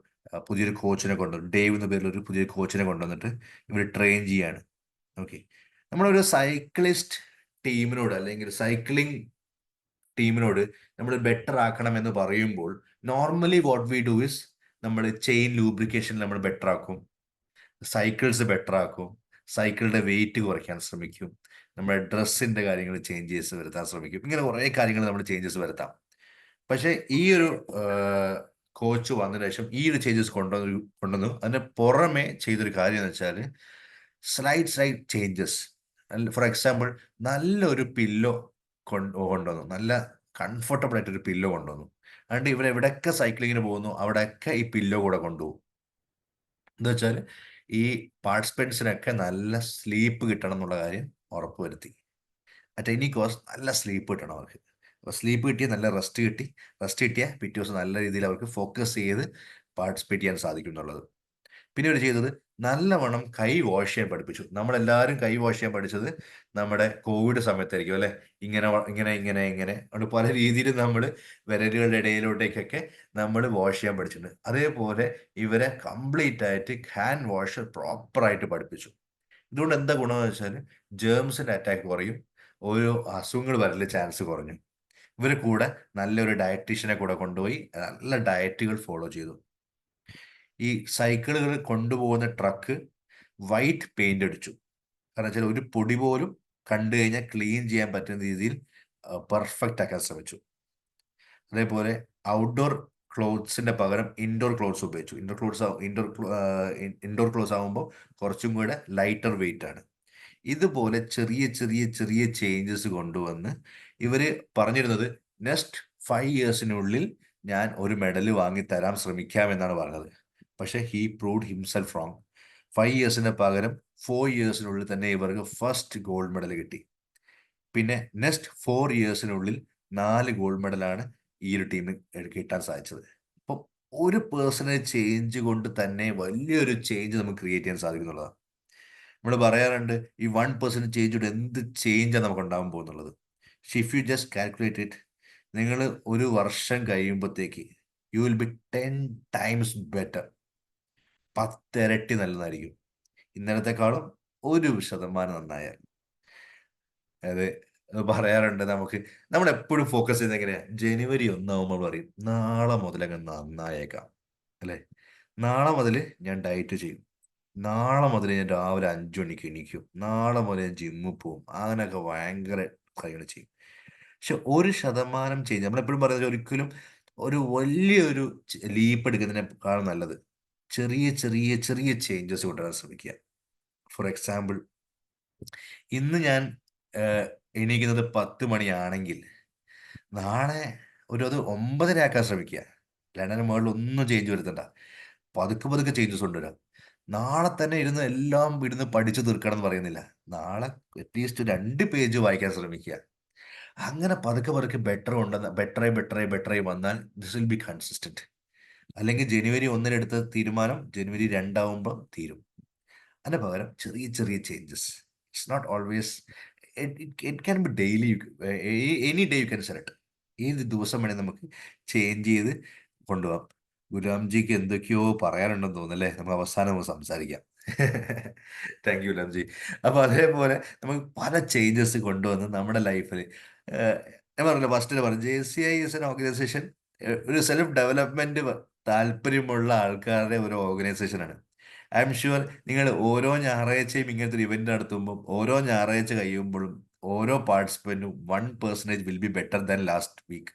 പുതിയൊരു കോച്ചിനെ കൊണ്ടുവന്നു. ഡേവ് എന്ന പേരിലൊരു പുതിയൊരു കോച്ചിനെ കൊണ്ടുവന്നിട്ട് ഇവർ ട്രെയിൻ ചെയ്യാണ്. ഓക്കെ, നമ്മളൊരു സൈക്ലിസ്റ്റ് ടീമിനോട് അല്ലെങ്കിൽ സൈക്ലിംഗ് ടീമിനോട് നമ്മൾ ബെറ്റർ ആക്കണം എന്ന് പറയുമ്പോൾ normally what we do is നമ്മൾ ചെയിൻ ലൂബ്രിക്കേഷൻ നമ്മൾ ബെറ്റർ ആക്കും, സൈക്കിൾസ് ബെറ്റർ ആക്കും, സൈക്കിളിന്റെ വെയിറ്റ് കുറയ്ക്കാൻ ശ്രമിക്കും, നമ്മുടെ ഡ്രസ്സിന്റെ കാര്യങ്ങൾ ചേഞ്ചസ് വരുത്താൻ ശ്രമിക്കും. ഇങ്ങനെ കുറേ കാര്യങ്ങൾ നമ്മൾ ചേഞ്ചസ് വരുത്താം. പക്ഷേ ഈ ഒരു കോച്ച് വന്നതിന് ശേഷം ഈ ഒരു ചേഞ്ചസ് കൊണ്ടുവന്നു. അതിന് പുറമെ ചെയ്തൊരു കാര്യം എന്ന് വെച്ചാൽ സ്ലൈഡ് ചേഞ്ചസ്. ഫോർ എക്സാമ്പിൾ, നല്ലൊരു പില്ലോ കൊണ്ടുവന്നു, നല്ല കംഫർട്ടബിൾ ആയിട്ടൊരു പില്ലോ കൊണ്ടുവന്നു. അതുകൊണ്ട് ഇവരെവിടെയൊക്കെ സൈക്ലിങ്ങിന് പോകുന്നു അവിടെയൊക്കെ ഈ പില്ലോ കൂടെ കൊണ്ടുപോകും. എന്താ വെച്ചാൽ ഈ പാർട്ടിസിപ്പൻസിനൊക്കെ നല്ല സ്ലീപ്പ് കിട്ടണം എന്നുള്ള കാര്യം ഉറപ്പുവരുത്തി. അറ്റ് എനി കോസ്റ്റ് നല്ല സ്ലീപ്പ് കിട്ടണം അവർക്ക്. അപ്പോൾ സ്ലീപ്പ് കിട്ടിയാൽ നല്ല റെസ്റ്റ് കിട്ടിയാൽ പിറ്റേ ദിവസം നല്ല രീതിയിൽ അവർക്ക് ഫോക്കസ് ചെയ്ത് പാർട്ടിസിപ്പേറ്റ് ചെയ്യാൻ സാധിക്കും എന്നുള്ളത്. പിന്നെ അവർ ചെയ്തത് നല്ലവണ്ണം കൈ വാഷ് ചെയ്യാൻ പഠിപ്പിച്ചു. നമ്മളെല്ലാവരും കൈ വാഷ് ചെയ്യാൻ പഠിച്ചത് നമ്മുടെ കോവിഡ് സമയത്തായിരിക്കും അല്ലെ. ഇങ്ങനെ അതുകൊണ്ട് പല രീതിയിൽ നമ്മൾ വിരലുകളുടെ ഇടയിലോട്ടേക്കൊക്കെ നമ്മൾ വാഷ് ചെയ്യാൻ പഠിച്ചിട്ടുണ്ട്. അതേപോലെ ഇവരെ കംപ്ലീറ്റ് ആയിട്ട് ഹാൻഡ് വാഷ് പ്രോപ്പറായിട്ട് പഠിപ്പിച്ചു. ഇതുകൊണ്ട് എന്താ ഗുണമെന്ന് വെച്ചാൽ ജേംസിന്റെ അറ്റാക്ക് കുറയും, ഓരോ അസുഖങ്ങൾ വരല് ചാൻസ് കുറഞ്ഞു. ഇവർ കൂടെ നല്ലൊരു ഡയറ്റീഷ്യനെ കൂടെ കൊണ്ടുപോയി നല്ല ഡയറ്റുകൾ ഫോളോ ചെയ്തു. ഈ സൈക്കിളുകൾ കൊണ്ടുപോകുന്ന ട്രക്ക് വൈറ്റ് പെയിന്റ് അടിച്ചു. കാരണം വെച്ചാൽ ഒരു പൊടി പോലും കണ്ടു കഴിഞ്ഞാൽ ക്ലീൻ ചെയ്യാൻ പറ്റുന്ന രീതിയിൽ പെർഫെക്റ്റ് ആക്കാൻ ശ്രമിച്ചു. അതേപോലെ ഔട്ട്ഡോർ ക്ലോത്ത്സിന്റെ പകരം ഇൻഡോർ ക്ലോത്ത്സ് ഉപയോഗിച്ചു. ഇൻഡോർ ക്ലോത്ത്സ് ആകുമ്പോൾ കുറച്ചും കൂടെ ലൈറ്റർ വെയിറ്റ് ആണ്. ഇതുപോലെ ചെറിയ ചേഞ്ചസ് കൊണ്ടുവന്ന് ഇവര് പറഞ്ഞിരുന്നത് നെക്സ്റ്റ് 5 ഇയേഴ്സിനുള്ളിൽ ഞാൻ ഒരു മെഡൽ വാങ്ങി തരാൻ ശ്രമിക്കാമെന്നാണ് പറഞ്ഞത്. പക്ഷെ ഹീ പ്രൂവ്ഡ് ഹിംസെൽഫ് റോങ്. 5 ഇയേഴ്സിന് പകരം 4 ഇയേഴ്സിനുള്ളിൽ തന്നെ ഇവർക്ക് ഫസ്റ്റ് ഗോൾഡ് മെഡൽ കിട്ടി. പിന്നെ നെക്സ്റ്റ് 4 ഇയേഴ്സിനുള്ളിൽ 4 ഗോൾഡ് മെഡലാണ് ഈ ഒരു ടീമിന് കിട്ടാൻ സാധിച്ചത്. അപ്പം ഒരു പേഴ്സണൽ ചേഞ്ച് കൊണ്ട് തന്നെ വലിയൊരു ചേഞ്ച് നമുക്ക് ക്രിയേറ്റ് ചെയ്യാൻ സാധിക്കുന്നുള്ളതാണ്. നമ്മൾ പറയാറുണ്ട് ഈ 1% ചേഞ്ച് എന്ത് ചേഞ്ചാണ് നമുക്ക് ഉണ്ടാകാൻ പോകുന്നുള്ളത്. പക്ഷെ if you just calculate it, നിങ്ങൾ ഒരു വർഷം കഴിയുമ്പോഴത്തേക്ക് you will be 10 times better. 10 ഇരട്ടി നല്ലതായിരിക്കും. ഇന്നലത്തെക്കാളും 1% നന്നായാൽ. അതായത് പറയാറുണ്ട് നമുക്ക്. നമ്മൾ എപ്പോഴും ഫോക്കസ് ചെയ്യുന്നത് എങ്ങനെയാ? ജനുവരി 1 പറയും നാളെ മുതലങ്ങ് നന്നായേക്കാം, അല്ലേ? നാളെ മുതൽ ഞാൻ ഡയറ്റ് ചെയ്യും, നാളെ മുതൽ ഞാൻ രാവിലെ 5 മണിക്ക് എണീക്കും, നാളെ മുതൽ ഞാൻ ജിമ്മിൽ പോവും, അങ്ങനെയൊക്കെ ഭയങ്കര കാര്യങ്ങൾ ചെയ്യും. പക്ഷെ 1% ചേഞ്ച്, നമ്മളെപ്പോഴും പറയുന്നത് ഒരിക്കലും ഒരു വലിയൊരു ലീപ്പ് എടുക്കുന്നതിനേക്കാൾ നല്ലത് ചെറിയ ചെറിയ ചെറിയ ചേഞ്ചസ് കൊണ്ടുവരാൻ ശ്രമിക്കുക. ഫോർ എക്സാമ്പിൾ, ഇന്ന് ഞാൻ എണീക്കുന്നത് 10 മണിയാണെങ്കിൽ നാളെ അത് 9:30 ആക്കാൻ ശ്രമിക്കുക. രണ്ടിന് മുകളിൽ ഒന്നും ചേഞ്ച് വരുത്തണ്ട, പതുക്കെ പതുക്കെ ചേഞ്ചസ് കൊണ്ടുവരാം. നാളെ തന്നെ ഇരുന്ന് എല്ലാം ഇരുന്ന് പഠിച്ചു തീർക്കണം എന്ന് പറയുന്നില്ല, നാളെ അറ്റ്ലീസ്റ്റ് 2 പേജ് വായിക്കാൻ ശ്രമിക്കുക. അങ്ങനെ പതുക്കെ പതുക്കെ ബെറ്ററായി ബെറ്ററായി ബെറ്ററായി വന്നാൽ ദിസ് വിൽ ബി കൺസിസ്റ്റന്റ്. അല്ലെങ്കിൽ ജനുവരി 1 എടുത്ത തീരുമാനം ജനുവരി 2 തീരും. അതിന് പകരം ചെറിയ ചെറിയ changes. It's not always, it can be daily, any day you can select. ഏത് ദിവസം വേണേൽ നമുക്ക് ചേഞ്ച് ചെയ്ത് കൊണ്ടുപോകാം. ഗുലാംജിക്ക് എന്തൊക്കെയോ പറയാനുണ്ടെന്ന് തോന്നുന്നല്ലേ, നമുക്ക് അവസാനം സംസാരിക്കാം. Thank you Gulamji. അപ്പൊ അതേപോലെ നമുക്ക് പല ചേഞ്ചസ് കൊണ്ടുവന്ന് നമ്മുടെ ലൈഫിൽ, ഞാൻ പറഞ്ഞില്ല ഫസ്റ്റ് പറഞ്ഞു, JCI ഇസ് എൻ ഓർഗനൈസേഷൻ, ഒരു സെൽഫ് ഡെവലപ്മെന്റ് താല്പര്യമുള്ള ആൾക്കാരുടെ ഒരു ഓർഗനൈസേഷനാണ്. ഐ എം ഷുവർ നിങ്ങൾ ഓരോ ഞായറാഴ്ചയും ഇങ്ങനത്തെ ഒരു ഇവന്റ് നടത്തുമ്പോൾ, ഓരോ ഞായറാഴ്ച കഴിയുമ്പോഴും ഓരോ പാർട്ടിസിപ്പൻറ്റും 1% will be better than last week,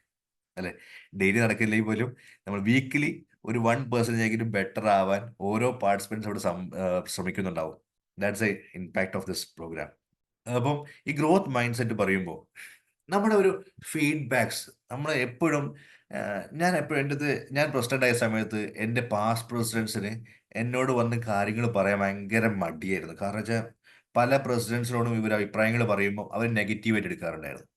അല്ലെ? ഡെയിലി നടക്കില്ലെങ്കിൽ പോലും നമ്മൾ വീക്കിലി ഒരു 1% ബെറ്റർ ആവാൻ ഓരോ പാർട്ടിസിപ്പൻസ് അവിടെ ശ്രമിക്കുന്നുണ്ടാവും. That's a impact of this program. അപ്പം ഈ ഗ്രോത്ത് മൈൻഡ് സെറ്റ് പറയുമ്പോൾ നമ്മുടെ ഒരു ഫീഡ്ബാക്സ് നമ്മൾ എപ്പോഴും, ഞാൻ എപ്പോഴും ഞാൻ പ്രസിഡന്റ് ആയ സമയത്ത് എൻ്റെ പാസ്റ്റ് പ്രസിഡൻസിന് എന്നോട് വന്ന് കാര്യങ്ങൾ പറയാൻ ഭയങ്കര മടിയായിരുന്നു. കാരണം വെച്ചാൽ പല പ്രസിഡൻസിനോടും ഇവർ അഭിപ്രായങ്ങൾ പറയുമ്പോൾ അവർ നെഗറ്റീവായിട്ട് എടുക്കാറുണ്ടായിരുന്നു.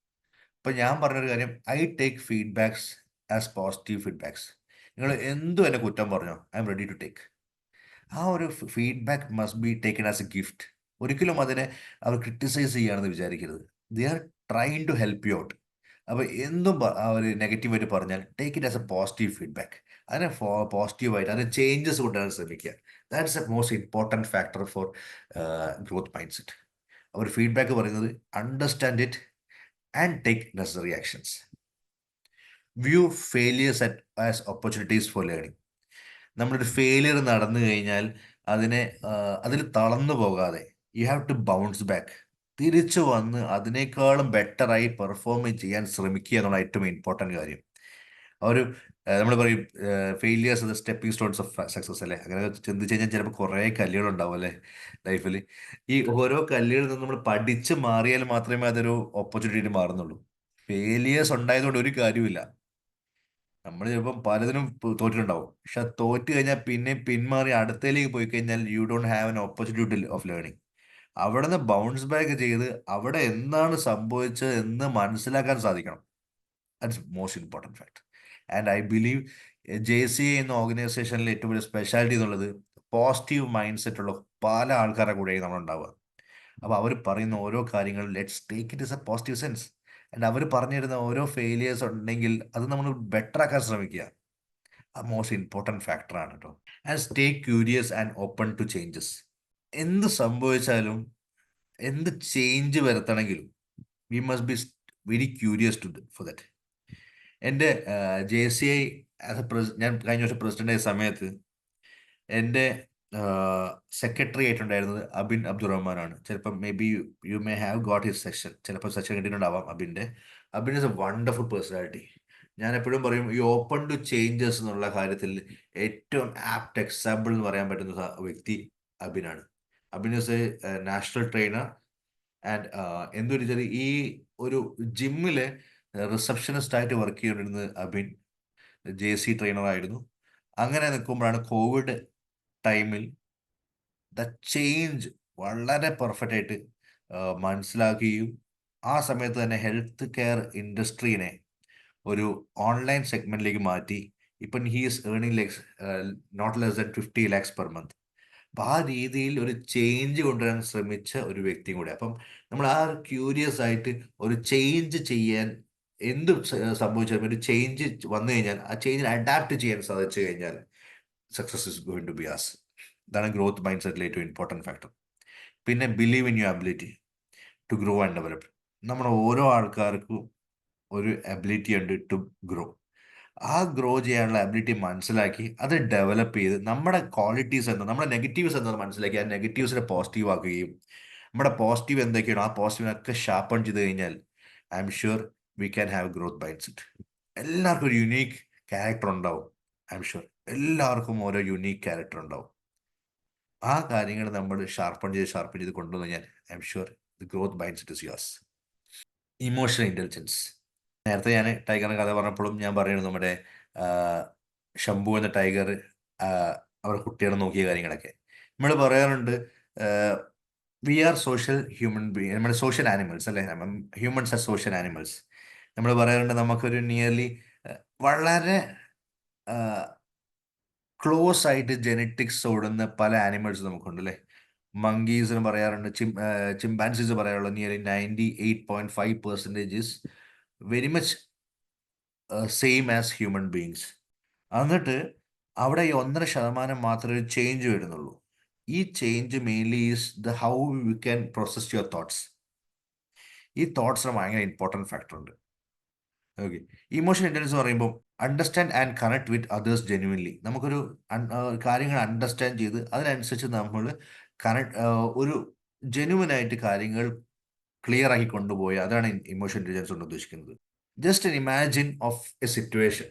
അപ്പൊ ഞാൻ പറഞ്ഞൊരു കാര്യം, I take feedbacks as positive feedbacks. നിങ്ങൾ എന്തും എന്നെ കുറ്റം പറഞ്ഞോ, I am ready to take. ആ ഒരു feedback must be taken as a gift. ഒരിക്കലും അതിനെ അവർ ക്രിട്ടിസൈസ് ചെയ്യുകയാണെന്ന് വിചാരിക്കരുത്. They are trying to help you out. അപ്പോൾ എന്തും അവർ നെഗറ്റീവായിട്ട് പറഞ്ഞാൽ take it as a positive feedback. അതിനെ പോസിറ്റീവായിട്ട് അതിന് ചേഞ്ചസ് കൊണ്ടുവരാൻ ശ്രമിക്കുക. That's a most important factor for growth mindset. അവർ ഫീഡ്ബാക്ക് പറയുന്നത് understand it and take necessary actions. View failures as opportunities for learning. നമ്മളൊരു ഫെയിലിയർ നടന്നു കഴിഞ്ഞാൽ അതിൽ തളർന്നു പോകാതെ you have to bounce back. തിരിച്ചു വന്ന് അതിനേക്കാളും ബെറ്ററായി പെർഫോം ചെയ്യാൻ ശ്രമിക്കുക എന്നുള്ള ഏറ്റവും ഇമ്പോർട്ടൻറ്റ് കാര്യം. നമ്മൾ പറയും failures stepping stones of success, അല്ലേ? അങ്ങനെ ചിന്തിച്ച് കഴിഞ്ഞാൽ ചിലപ്പോൾ കുറേ കല്ലുകളുണ്ടാവും, അല്ലേ, ലൈഫിൽ. ഈ ഓരോ കല്ലുകളിൽ നിന്ന് നമ്മൾ പഠിച്ച് മാറിയാൽ മാത്രമേ അതൊരു ഓപ്പർച്യൂണിറ്റി മാറുന്നുള്ളൂ. ഫെയിലിയേഴ്സ് ഉണ്ടായതുകൊണ്ട് ഒരു കാര്യമില്ല. നമ്മൾ ചിലപ്പം പലതിനും തോറ്റിട്ടുണ്ടാവും, പക്ഷെ തോറ്റ് കഴിഞ്ഞാൽ പിന്നെ പിന്മാറി അടുത്തതിലേക്ക് പോയി കഴിഞ്ഞാൽ you don't have an opportunity of learning. അവിടെ നിന്ന് ബൗൺസ് ബാക്ക് ചെയ്ത് അവിടെ എന്താണ് സംഭവിച്ചത് എന്ന് മനസ്സിലാക്കാൻ സാധിക്കണം. That's most important fact. And I believe JCI എന്ന ഓർഗനൈസേഷനിൽ ഏറ്റവും വലിയ സ്പെഷ്യാലിറ്റി എന്നുള്ളത് പോസിറ്റീവ് മൈൻഡ് സെറ്റ് ഉള്ള പല ആൾക്കാരുടെ കൂടെയാണ് നമ്മളുണ്ടാവുക. അപ്പോൾ അവർ പറയുന്ന ഓരോ കാര്യങ്ങളും let's take it is a positive sense. And അവർ പറഞ്ഞു തരുന്ന ഓരോ ഫെയിലിയേഴ്സ് ഉണ്ടെങ്കിൽ അത് നമ്മൾ ബെറ്റർ ആക്കാൻ ശ്രമിക്കുക. അത് മോസ്റ്റ് ഇമ്പോർട്ടൻറ്റ് ഫാക്ടറാണ് കേട്ടോ. And stay curious and open to changes. എന്ത് സംഭവിച്ചാലും എന്ത് ചേഞ്ച് വരുത്തണമെങ്കിലും we must be very curious for that. എൻ്റെ JCI ഞാൻ കഴിഞ്ഞ വർഷം പ്രസിഡന്റ് ആയ സമയത്ത് എൻ്റെ സെക്രട്ടറി ആയിട്ടുണ്ടായിരുന്നത് അബിൻ അബ്ദുറഹ്മാനാണ്. ചിലപ്പോൾ maybe you may have got his session, ചിലപ്പോൾ സെഷൻ കിട്ടിയിട്ടുണ്ടാവാം Abin is a wonderful personality. ഞാൻ എപ്പോഴും പറയും, ഈ ഓപ്പൺ ടു ചേഞ്ചസ് എന്നുള്ള കാര്യത്തിൽ ഏറ്റവും ആപ്റ്റ് എക്സാമ്പിൾ എന്ന് പറയാൻ പറ്റുന്ന വ്യക്തി അബിനാണ്. Abin is a national trainer and എന്തൊരു വെച്ചാൽ ഈ ഒരു ജിമ്മിലെ റിസപ്ഷനിസ്റ്റ് ആയിട്ട് വർക്ക് ചെയ്തുകൊണ്ടിരുന്നത് അബിൻ JC ട്രെയിനർ ആയിരുന്നു. അങ്ങനെ നിൽക്കുമ്പോഴാണ് കോവിഡ് ടൈമിൽ ദ ചേഞ്ച് വളരെ പെർഫെക്റ്റ് ആയിട്ട് മനസ്സിലാക്കുകയും ആ സമയത്ത് തന്നെ ഹെൽത്ത് കെയർ ഇൻഡസ്ട്രീനെ ഒരു ഓൺലൈൻ സെഗ്മെന്റിലേക്ക് മാറ്റി. ഇപ്പം he is earning not less than 50 lakhs per month. അപ്പം ആ രീതിയിൽ ഒരു ചേഞ്ച് കൊണ്ടുവരാൻ ശ്രമിച്ച ഒരു വ്യക്തിയും കൂടെ. അപ്പം നമ്മൾ ആ ക്യൂരിയസ് ആയിട്ട് ഒരു ചേഞ്ച് ചെയ്യാൻ, എന്ത് സംഭവിച്ചാലും ഒരു ചേഞ്ച് വന്നു കഴിഞ്ഞാൽ ആ ചേഞ്ചിന് അഡാപ്റ്റ് ചെയ്യാൻ സാധിച്ചു കഴിഞ്ഞാൽ success is going to be as. ഇതാണ് ഗ്രോത്ത് മൈൻഡ് സെറ്റിലെ ഏറ്റവും ഇമ്പോർട്ടൻറ്റ് ഫാക്ടർ. പിന്നെ believe in your ability to grow and develop. നമ്മുടെ ഓരോ ആൾക്കാർക്കും ഒരു എബിലിറ്റി ഉണ്ട് ടു ഗ്രോ. ആ ഗ്രോ ചെയ്യാനുള്ള എബിലിറ്റി മനസ്സിലാക്കി അത് ഡെവലപ്പ് ചെയ്ത് നമ്മുടെ ക്വാളിറ്റീസ് എന്താ, നമ്മുടെ നെഗറ്റീവ്സ് എന്താണെന്ന് മനസ്സിലാക്കി ആ നെഗറ്റീവ്സിനെ പോസിറ്റീവ് ആക്കുകയും നമ്മുടെ പോസിറ്റീവ് എന്തൊക്കെയാണോ ആ പോസിറ്റീവിനൊക്കെ ഷാർപ്പൺ ചെയ്ത് കഴിഞ്ഞാൽ I am sure we can have growth mind set. എല്ലാവർക്കും ഒരു യുണീക്ക് ക്യാരക്ടർ ഉണ്ടാവും. ഐ എം ഷുവർ എല്ലാവർക്കും ഓരോ യുണീക്ക് ക്യാരക്ടർ ഉണ്ടാവും. ആ കാര്യങ്ങൾ നമ്മൾ ഷാർപ്പൺ ചെയ്ത് കൊണ്ടുവന്നു കഴിഞ്ഞാൽ I am sure the growth mind set is yours. Emotional intelligence. നേരത്തെ ഞാൻ ടൈഗറിൻ്റെ കഥ പറഞ്ഞപ്പോഴും ഞാൻ പറയുന്നു നമ്മുടെ ശംഭു എന്ന ടൈഗർ അവരുടെ കുട്ടികളെ നോക്കിയ കാര്യങ്ങളൊക്കെ നമ്മൾ പറയാറുണ്ട്. We are social human being, നമ്മുടെ സോഷ്യൽ ആനിമൽസ് അല്ലേ, ഹ്യൂമൻസ് ആർ സോഷ്യൽ ആനിമൽസ്. നമ്മൾ പറയാറുണ്ട് നമുക്കൊരു നിയർലി വളരെ ക്ലോസ് ആയിട്ട് ജെനറ്റിക്സ് ഓടുന്ന പല ആനിമൽസ് നമുക്കുണ്ട് അല്ലേ. മങ്കീസിന് പറയാറുണ്ട്, ചിമ്പാൻസീസ് പറയാറുള്ള nearly 98.5% is very much same as human beings. എന്നിട്ട് അവിടെ ഈ 1.5% മാത്രമേ ഒരു ചേഞ്ച് വരുന്നുള്ളൂ. ഈ change mainly is the how you can process your thoughts. ഈ തോട്ട്സിന് ഭയങ്കര ഇമ്പോർട്ടൻറ്റ് ഫാക്ടർ ഉണ്ട്. ഓക്കെ, ഇമോഷണൽ ഇൻ്റലിജൻസ് പറയുമ്പോൾ understand and connect with others genuinely. നമുക്കൊരു കാര്യങ്ങൾ അണ്ടർസ്റ്റാൻഡ് ചെയ്ത് അതിനനുസരിച്ച് നമ്മൾ ഒരു ജെന്യുവനായിട്ട് കാര്യങ്ങൾ ക്ലിയർ ആക്കി കൊണ്ടുപോയി, അതാണ് ഇമോഷണൽ ഇൻ്റലിജൻസ് കൊണ്ട് ഉദ്ദേശിക്കുന്നത്. Just an imagine of a situation.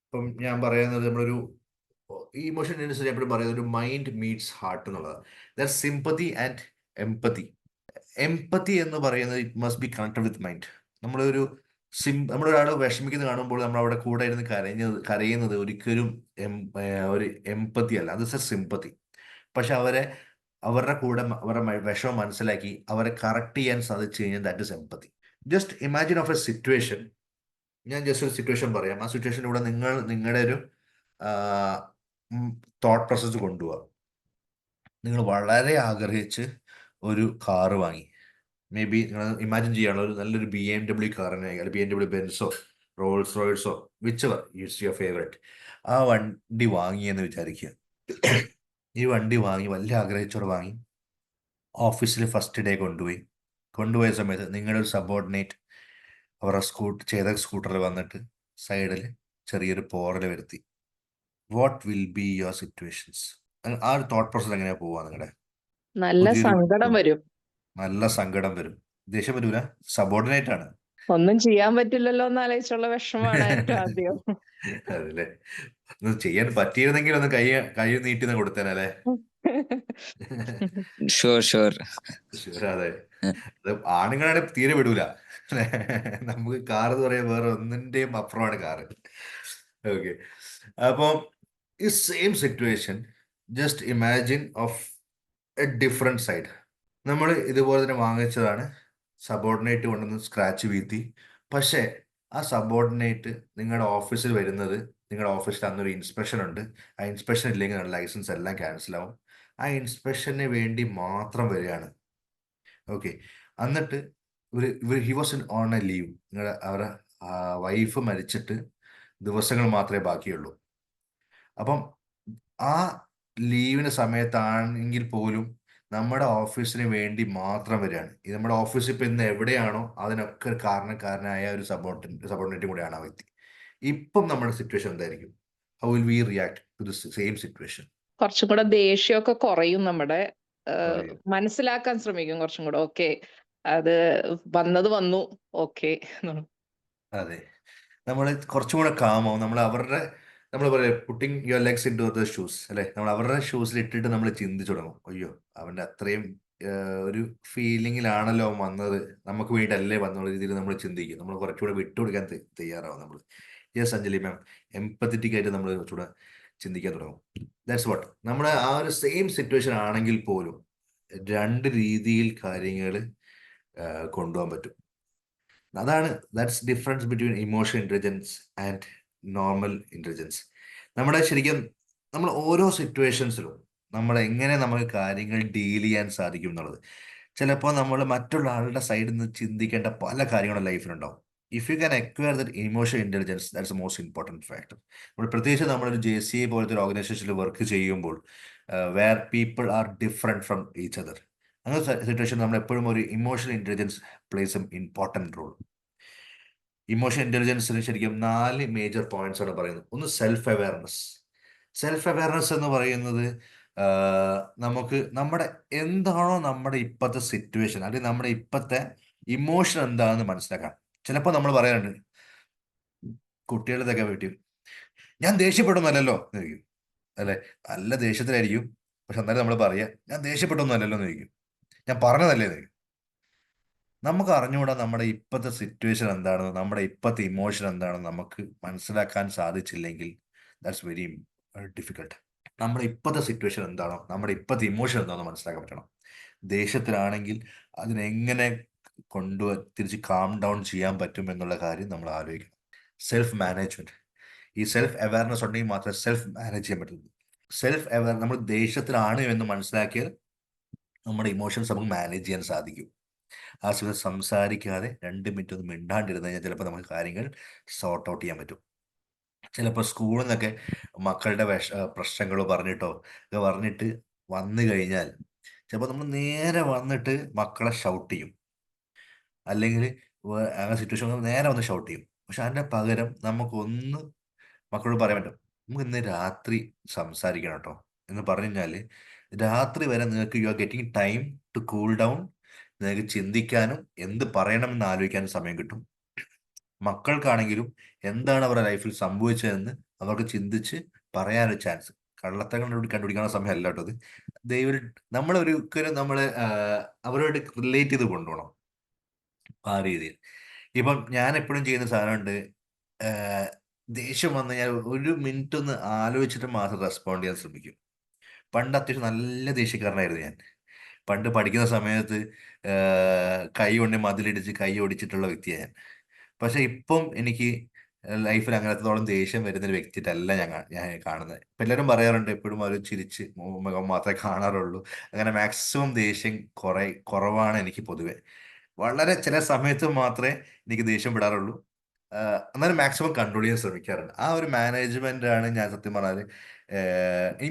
ഇപ്പം ഞാൻ പറയുന്നത് നമ്മളൊരു ഇമോഷൻ ഇൻ്റലിജൻസ് എപ്പോഴും പറയുന്നത് ഒരു മൈൻഡ് മീറ്റ്സ് ഹാർട്ട് എന്നുള്ളതാണ്. That sympathy and empathy. Empathy എന്ന് പറയുന്നത് it must be connected with mind. നമ്മളൊരാൾ വിഷമിക്കുന്നത് കാണുമ്പോൾ നമ്മൾ അവിടെ കൂടെ ഇരുന്ന് കരയുന്നത് ഒരിക്കലും ഒരു എംപതി അല്ല, അത് സിമ്പതി. പക്ഷെ അവരുടെ കൂടെ അവരുടെ വിഷമം മനസ്സിലാക്കി അവരെ കറക്റ്റ് ചെയ്യാൻ സാധിച്ചു കഴിഞ്ഞാൽ that is empathy. Just imagine of a situation. ഞാൻ ജസ്റ്റ് ഒരു സിറ്റുവേഷൻ പറയാം. ആ സിറ്റുവേഷനിലൂടെ നിങ്ങളുടെ ഒരു തോട്ട് പ്രോസസ്സ് കൊണ്ടുപോകാം. നിങ്ങൾ വളരെ ആഗ്രഹിച്ച് ഒരു കാറ് വാങ്ങി. മേ ബി നിങ്ങൾ ഇമാജിൻ ചെയ്യാനുള്ള ഒരു നല്ലൊരു BMW കാറിനെ, അല്ലെങ്കിൽ BMW ബെൻസോ റോൾസ് റോയ്സോ വിച്ചവർ യൂസ് യുവർ ഫേവറേറ്റ്, ആ വണ്ടി വാങ്ങിയെന്ന് വിചാരിക്കുക. ഈ വണ്ടി വാങ്ങി വലിയ ആഗ്രഹിച്ചോടെ വാങ്ങി ഓഫീസിൽ ഫസ്റ്റ് ഡേ കൊണ്ടുപോയ സമയത്ത് നിങ്ങളുടെ ഒരു സബോർഡിനേറ്റ് അവരുടെ സ്കൂട്ടറിൽ വന്നിട്ട് സൈഡിൽ ചെറിയൊരു പോറൽ വരുത്തി. What will be your situations? ആ ഒരു തോട്ട് പ്രോസസ് എങ്ങനെയാ പോവാ നിങ്ങളുടെ? നല്ല സങ്കടം വരും. നല്ല സങ്കടം വരും. ദേഷ്യം വരൂല, സബോർഡിനേറ്റ് ആണ്. ഒന്നും ചെയ്യാൻ പറ്റില്ലല്ലോ എന്ന് ആലോചിച്ചുള്ള വിഷമാണ് ഏറ്റവും ആദ്യം. അതല്ലേ, ചെയ്യാൻ പറ്റിയിരുന്നെങ്കിൽ ഒന്ന് കൈ നീട്ടി കൊടുത്തേനല്ലേ. ഷുവർ. അതെ, അത് ആണുങ്ങളാണ് തീരെ വിടൂല. നമുക്ക് കാർ എന്ന് പറയാൻ വേറെ ഒന്നിന്റെയും അപ്പുറമാണ് കാറ്. ഓക്കെ, അപ്പം ഈ same situation just imagine of A different side. നമ്മൾ ഇതുപോലെ തന്നെ വാങ്ങിച്ചതാണ്, സബോർഡിനേറ്റ് കൊണ്ടുവന്ന് സ്ക്രാച്ച് വീഴ്ത്തി. പക്ഷേ ആ സബോർഡിനേറ്റ് നിങ്ങളുടെ ഓഫീസിൽ വരുന്നത്, നിങ്ങളുടെ ഓഫീസിൽ അന്നൊരു ഇൻസ്പെക്ഷൻ ഉണ്ട്. ആ ഇൻസ്പെക്ഷൻ ഇല്ലെങ്കിൽ നിങ്ങളുടെ ലൈസൻസ് എല്ലാം ക്യാൻസൽ ആവും. ആ ഇൻസ്പെക്ഷന് വേണ്ടി മാത്രം വരികയാണ്. ഓക്കെ, എന്നിട്ട് he was on A leave. അവരുടെ വൈഫ് മരിച്ചിട്ട് ദിവസങ്ങൾ മാത്രമേ ബാക്കിയുള്ളൂ. അപ്പം ആ ലീവിന് സമയത്താണെങ്കിൽ പോലും നമ്മുടെ ഓഫീസിന് വേണ്ടി മാത്രം വരികയാണ്. ഇത് നമ്മുടെ ഓഫീസ് ഇപ്പം ഇന്ന് എവിടെയാണോ അതിനൊക്കെ കാരണക്കാരനായ ഒരു സബോർഡിനേറ്റും കൂടെയാണ് ആ വ്യക്തി. ഇപ്പം നമ്മുടെ സിറ്റുവേഷൻ എന്തായിരിക്കും? How will we react to the same situation? കുറച്ചും കൂടെ ദേഷ്യമൊക്കെ കുറയും. നമ്മുടെ മനസ്സിലാക്കാൻ ശ്രമിക്കും കുറച്ചും കൂടെ. ഓക്കെ, അത് വന്നു, ഓക്കെ. അതെ, നമ്മൾ കുറച്ചും കൂടെ കാമാവും. നമ്മൾ പറയാം putting your legs in to the shoes അല്ലെ. നമ്മൾ അവരുടെ ഷൂസിൽ ഇട്ടിട്ട് നമ്മൾ ചിന്തിച്ചു തുടങ്ങും, അയ്യോ അവൻ്റെ അത്രയും ഒരു ഫീലിങ്ങിലാണല്ലോ അവൻ വന്നത്, നമുക്ക് വേണ്ടിയല്ലേ വന്നുള്ള രീതിയിൽ നമ്മൾ ചിന്തിക്കും. നമ്മൾ കുറച്ചുകൂടെ വിട്ടുകൊടുക്കാൻ തയ്യാറാവും നമ്മൾ. യെസ് അഞ്ജലി മാം, എംപത്തറ്റിക് ആയിട്ട് നമ്മൾ കുറച്ചുകൂടെ ചിന്തിക്കാൻ തുടങ്ങും. That's what. നമ്മുടെ ആ ഒരു സെയിം സിറ്റുവേഷൻ ആണെങ്കിൽ പോലും രണ്ട് രീതിയിൽ കാര്യങ്ങൾ കൊണ്ടുപോകാൻ പറ്റും. അതാണ് that's difference between emotional intelligence and normal intelligence. ശരിക്കും നമ്മൾ ഓരോ സിറ്റുവേഷൻസിലും എങ്ങനെ നമുക്ക് കാര്യങ്ങൾ ഡീൽ ചെയ്യാൻ സാധിക്കും എന്നുള്ളത്. ചിലപ്പോൾ നമ്മൾ മറ്റുള്ള ആളുടെ സൈഡിൽ നിന്ന് ചിന്തിക്കേണ്ട പല കാര്യങ്ങളും ലൈഫിലുണ്ടാവും. If you can acquire that emotional intelligence, that's the most important factor. പ്രത്യേകിച്ച് നമ്മളൊരു JCA പോലത്തെ ഒരു ഓർഗനൈസേഷനിൽ വർക്ക് ചെയ്യുമ്പോൾ where people are different from each other. അങ്ങനത്തെ സിറ്റുവേഷൻ നമ്മൾ എപ്പോഴും ഒരു emotional intelligence plays an important role. Emotional ഇൻ്റലിജൻസിന് ശരിക്കും 4 മേജർ പോയിന്റ്സ് ആണ് പറയുന്നത്. ഒന്ന് സെൽഫ് അവയർനെസ്. സെൽഫ് അവയർനെസ് എന്ന് പറയുന്നത് നമുക്ക് നമ്മുടെ എന്താണോ നമ്മുടെ ഇപ്പോഴത്തെ സിറ്റുവേഷൻ അല്ലെങ്കിൽ നമ്മുടെ ഇപ്പോഴത്തെ ഇമോഷൻ എന്താണെന്ന് മനസ്സിലാക്കാം. ചിലപ്പോൾ നമ്മൾ പറയാറുണ്ട് കുട്ടികളുടെയൊക്കെ വീട്ടിൽ, ഞാൻ ദേഷ്യപ്പെടുന്നല്ലോ എന്ന് ചോദിക്കും അല്ലെ, നല്ല ദേഷ്യത്തിലായിരിക്കും, പക്ഷെ എന്നാലും നമ്മൾ പറയാ ഞാൻ ദേഷ്യപ്പെട്ടൊന്നുമല്ലല്ലോ എന്ന് ചോദിക്കും, ഞാൻ പറഞ്ഞതല്ലേ എന്ന് ചോദിക്കും. നമുക്ക് അറിഞ്ഞുകൂടാ നമ്മുടെ ഇപ്പോഴത്തെ സിറ്റുവേഷൻ എന്താണെന്ന്, നമ്മുടെ ഇപ്പോഴത്തെ ഇമോഷൻ എന്താണെന്ന് നമുക്ക് മനസ്സിലാക്കാൻ സാധിച്ചില്ലെങ്കിൽ ദാറ്റ്സ് വെരി ഡിഫിക്കൽട്ട്. നമ്മുടെ ഇപ്പോഴത്തെ സിറ്റുവേഷൻ എന്താണോ, നമ്മുടെ ഇപ്പോഴത്തെ ഇമോഷൻ എന്താണെന്ന് മനസ്സിലാക്കാൻ പറ്റണം. ദേഷ്യത്തിലാണെങ്കിൽ അതിനെങ്ങനെ തിരിച്ച് കാം ഡൗൺ ചെയ്യാൻ പറ്റും എന്നുള്ള കാര്യം നമ്മൾ ആലോചിക്കണം. Self management. ഈ സെൽഫ് അവയർനെസ് ഉണ്ടെങ്കിൽ മാത്രമേ സെൽഫ് മാനേജ് ചെയ്യാൻ പറ്റുള്ളൂ. സെൽഫ് അവയർ, നമ്മൾ ദേഷ്യത്തിലാണ് എന്ന് മനസ്സിലാക്കിയാൽ നമ്മുടെ ഇമോഷൻസ് നമുക്ക് മാനേജ് ചെയ്യാൻ സാധിക്കും. ആ സമയത്ത് സംസാരിക്കാതെ 2 മിനിറ്റ് ഒന്ന് മിണ്ടാണ്ടിരുന്ന് കഴിഞ്ഞാൽ ചിലപ്പോൾ നമുക്ക് കാര്യങ്ങൾ സോർട്ട് ഔട്ട് ചെയ്യാൻ പറ്റും. ചിലപ്പോൾ സ്കൂളിൽ നിന്നൊക്കെ മക്കളുടെ പ്രശ്നങ്ങൾ പറഞ്ഞിട്ടോ ഒക്കെ പറഞ്ഞിട്ട് വന്നു കഴിഞ്ഞാൽ ചിലപ്പോൾ നമ്മൾ നേരെ വന്നിട്ട് മക്കളെ ഷൗട്ട് ചെയ്യും, അല്ലെങ്കിൽ ആ സിറ്റുവേഷൻ നേരെ വന്ന് ഷൗട്ട് ചെയ്യും. പക്ഷെ അതിൻ്റെ പകരം നമുക്കൊന്ന് മക്കളോട് പറയാൻ പറ്റും, നമുക്ക് ഇന്ന് രാത്രി സംസാരിക്കണം കേട്ടോ എന്ന് പറഞ്ഞു കഴിഞ്ഞാൽ രാത്രി വരെ നിങ്ങൾക്ക് you are getting time to cool down. നിങ്ങൾക്ക് ചിന്തിക്കാനും എന്ത് പറയണമെന്ന് ആലോചിക്കാനും സമയം കിട്ടും. മക്കൾക്കാണെങ്കിലും എന്താണ് അവരുടെ ലൈഫിൽ സംഭവിച്ചതെന്ന് അവർക്ക് ചിന്തിച്ച് പറയാനൊരു ചാൻസ്. കള്ളത്തങ്ങൾ കണ്ടുപിടിക്കാനുള്ള സമയമല്ല കേട്ടോ അത്. ദൈവം നമ്മൾ ഒരിക്കലും നമ്മൾ അവരോട് റിലേറ്റ് ചെയ്ത് കൊണ്ടുപോകണം ആ രീതിയിൽ. ഇപ്പം ഞാൻ എപ്പോഴും ചെയ്യുന്ന സാധനമുണ്ട്, ദേഷ്യം വന്നു കഴിഞ്ഞാൽ 1 മിനിറ്റ് ഒന്ന് ആലോചിച്ചിട്ട് മാത്രം റെസ്പോണ്ട് ചെയ്യാൻ ശ്രമിക്കും. പണ്ട് അത്യാവശ്യം നല്ല ദേഷ്യക്കാരനായിരുന്നു ഞാൻ. പണ്ട് പഠിക്കുന്ന സമയത്ത് കൈ കൊണ്ട് മതിലിടിച്ച് കൈ ഒടിച്ചിട്ടുള്ള വ്യക്തിയാണ് ഞാൻ. പക്ഷെ ഇപ്പം എനിക്ക് ലൈഫിൽ അങ്ങനത്തോളം ദേഷ്യം വരുന്നൊരു വ്യക്തിയല്ല ഞാൻ കാണുന്നത്. ഇപ്പം എല്ലാവരും പറയാറുണ്ട് എപ്പോഴും അവർ ചിരിച്ച് മുഖം മാത്രമേ കാണാറുള്ളൂ. അങ്ങനെ മാക്സിമം ദേഷ്യം കുറവാണ് എനിക്ക് പൊതുവെ. വളരെ ചില സമയത്ത് മാത്രമേ എനിക്ക് ദേഷ്യം വിടാറുള്ളൂ. എന്നാലും മാക്സിമം കൺട്രോൾ ചെയ്യാൻ ശ്രമിക്കാറുണ്ട്. ആ ഒരു മാനേജ്മെന്റ് ആണ് ഞാൻ സത്യം പറഞ്ഞാൽ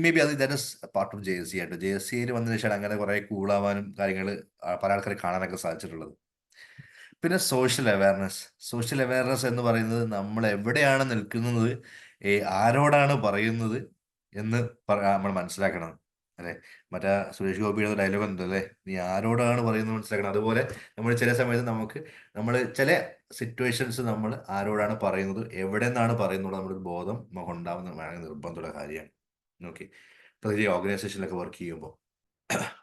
മേ ബി അത് that is part of JSC ആയിട്ട്. JSCയിൽ വന്നതിന് ശേഷം അങ്ങനെ കുറെ കൂളാവാനും കാര്യങ്ങൾ പല ആൾക്കാരെ കാണാനൊക്കെ സാധിച്ചിട്ടുള്ളത്. പിന്നെ സോഷ്യൽ അവയർനെസ്. സോഷ്യൽ അവയർനെസ് എന്ന് പറയുന്നത് നമ്മൾ എവിടെയാണ് നിൽക്കുന്നത്, ആരോടാണ് പറയുന്നത് എന്ന് നമ്മൾ മനസ്സിലാക്കണം അല്ലെ. മറ്റേ സുരേഷ് ഗോപിയുടെ ഡയലോഗ് ഉണ്ടല്ലേ, നീ ആരോടാണ് പറയുന്നത് മനസ്സിലാക്കണം. അതുപോലെ നമ്മൾ ചില സമയത്ത് നമ്മൾ ചില സിറ്റുവേഷൻസ് നമ്മൾ ആരോടാണ് പറയുന്നത്, എവിടെ നിന്നാണ് പറയുന്നത് നമ്മളൊരു ബോധം നമുക്ക് ഉണ്ടാവുന്ന നിർബന്ധമുള്ള കാര്യമാണ്. ഓക്കെ, പ്രത്യേകിച്ച് ഓർഗനൈസേഷനിലൊക്കെ വർക്ക് ചെയ്യുമ്പോൾ.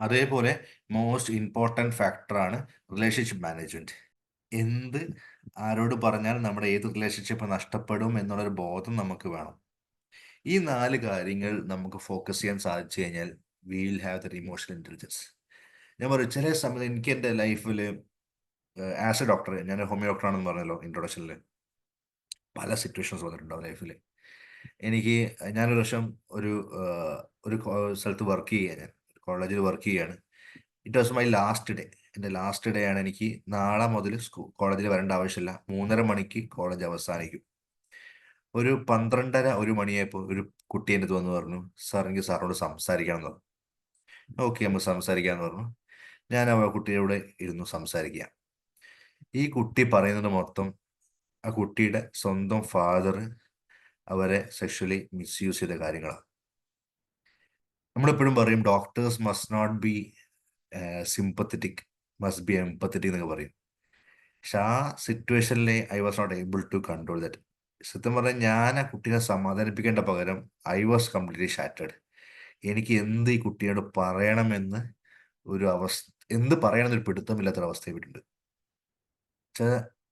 അതേപോലെ മോസ്റ്റ് ഇമ്പോർട്ടൻറ്റ് ഫാക്ടറാണ് റിലേഷൻഷിപ്പ് മാനേജ്മെന്റ്. എന്ത് ആരോട് പറഞ്ഞാൽ നമ്മുടെ ഏത് റിലേഷൻഷിപ്പ് നഷ്ടപ്പെടും എന്നുള്ളൊരു ബോധം നമുക്ക് വേണം. ഈ 4 കാര്യങ്ങൾ നമുക്ക് ഫോക്കസ് ചെയ്യാൻ സാധിച്ചു കഴിഞ്ഞാൽ we will have the emotional intelligence. ഞാൻ പറയും ചില സമയത്ത് എനിക്ക് എൻ്റെ ലൈഫിൽ ആസ് എ ഡോക്ടർ, ഞാൻ ഹോമിയോ ഡോക്ടറാണെന്ന് പറഞ്ഞല്ലോ ഇൻട്രൊഡക്ഷനിൽ, പല സിറ്റുവേഷൻസ് വന്നിട്ടുണ്ടാവും ലൈഫിൽ. ഞാനൊരു വർഷം ഒരു സ്ഥലത്ത് വർക്ക് ചെയ്യുക, ഞാൻ കോളേജിൽ വർക്ക് ചെയ്യുകയാണ്. It was my last day. എൻ്റെ ലാസ്റ്റ് ഡേ ആണ്. എനിക്ക് നാളെ മുതൽ കോളേജിൽ വരേണ്ട ആവശ്യമില്ല. 3:30 മണിക്ക് കോളേജ് അവസാനിക്കും. ഒരു 12:30 1 മണിയായപ്പോൾ ഒരു കുട്ടി എൻ്റെ അടുത്ത് വന്ന് പറഞ്ഞു, സാർ എനിക്ക് സാറിനോട് സംസാരിക്കണം എന്ന് പറഞ്ഞു. ഓക്കെ, നമുക്ക് സംസാരിക്കാമെന്ന് പറഞ്ഞു. ഞാൻ ആ കുട്ടിയോട് ഇരുന്നു സംസാരിക്കുക. ഈ കുട്ടി പറയുന്നത് മൊത്തം ആ കുട്ടിയുടെ സ്വന്തം ഫാദർ അവരെ സെക്ഷലി മിസ്യൂസ് ചെയ്ത കാര്യങ്ങളാണ്. നമ്മളെപ്പോഴും പറയും doctors must not be sympathetic, must be empathetic എന്നൊക്കെ പറയും. പക്ഷെ ആ സിറ്റുവേഷനിൽ I was not able to control that. സത്യം പറഞ്ഞാൽ ഞാൻ ആ കുട്ടീനെ സമാധാനിപ്പിക്കേണ്ട പകരം ഐ വാസ് കംപ്ലീറ്റ്ലി ഷാറ്റേഡ്. എനിക്ക് ഈ കുട്ടിയോട് പറയണമെന്ന് എന്ത് പറയണമെന്നൊരു പിടുത്തമില്ലാത്തൊരവസ്ഥയായിട്ടുണ്ട്.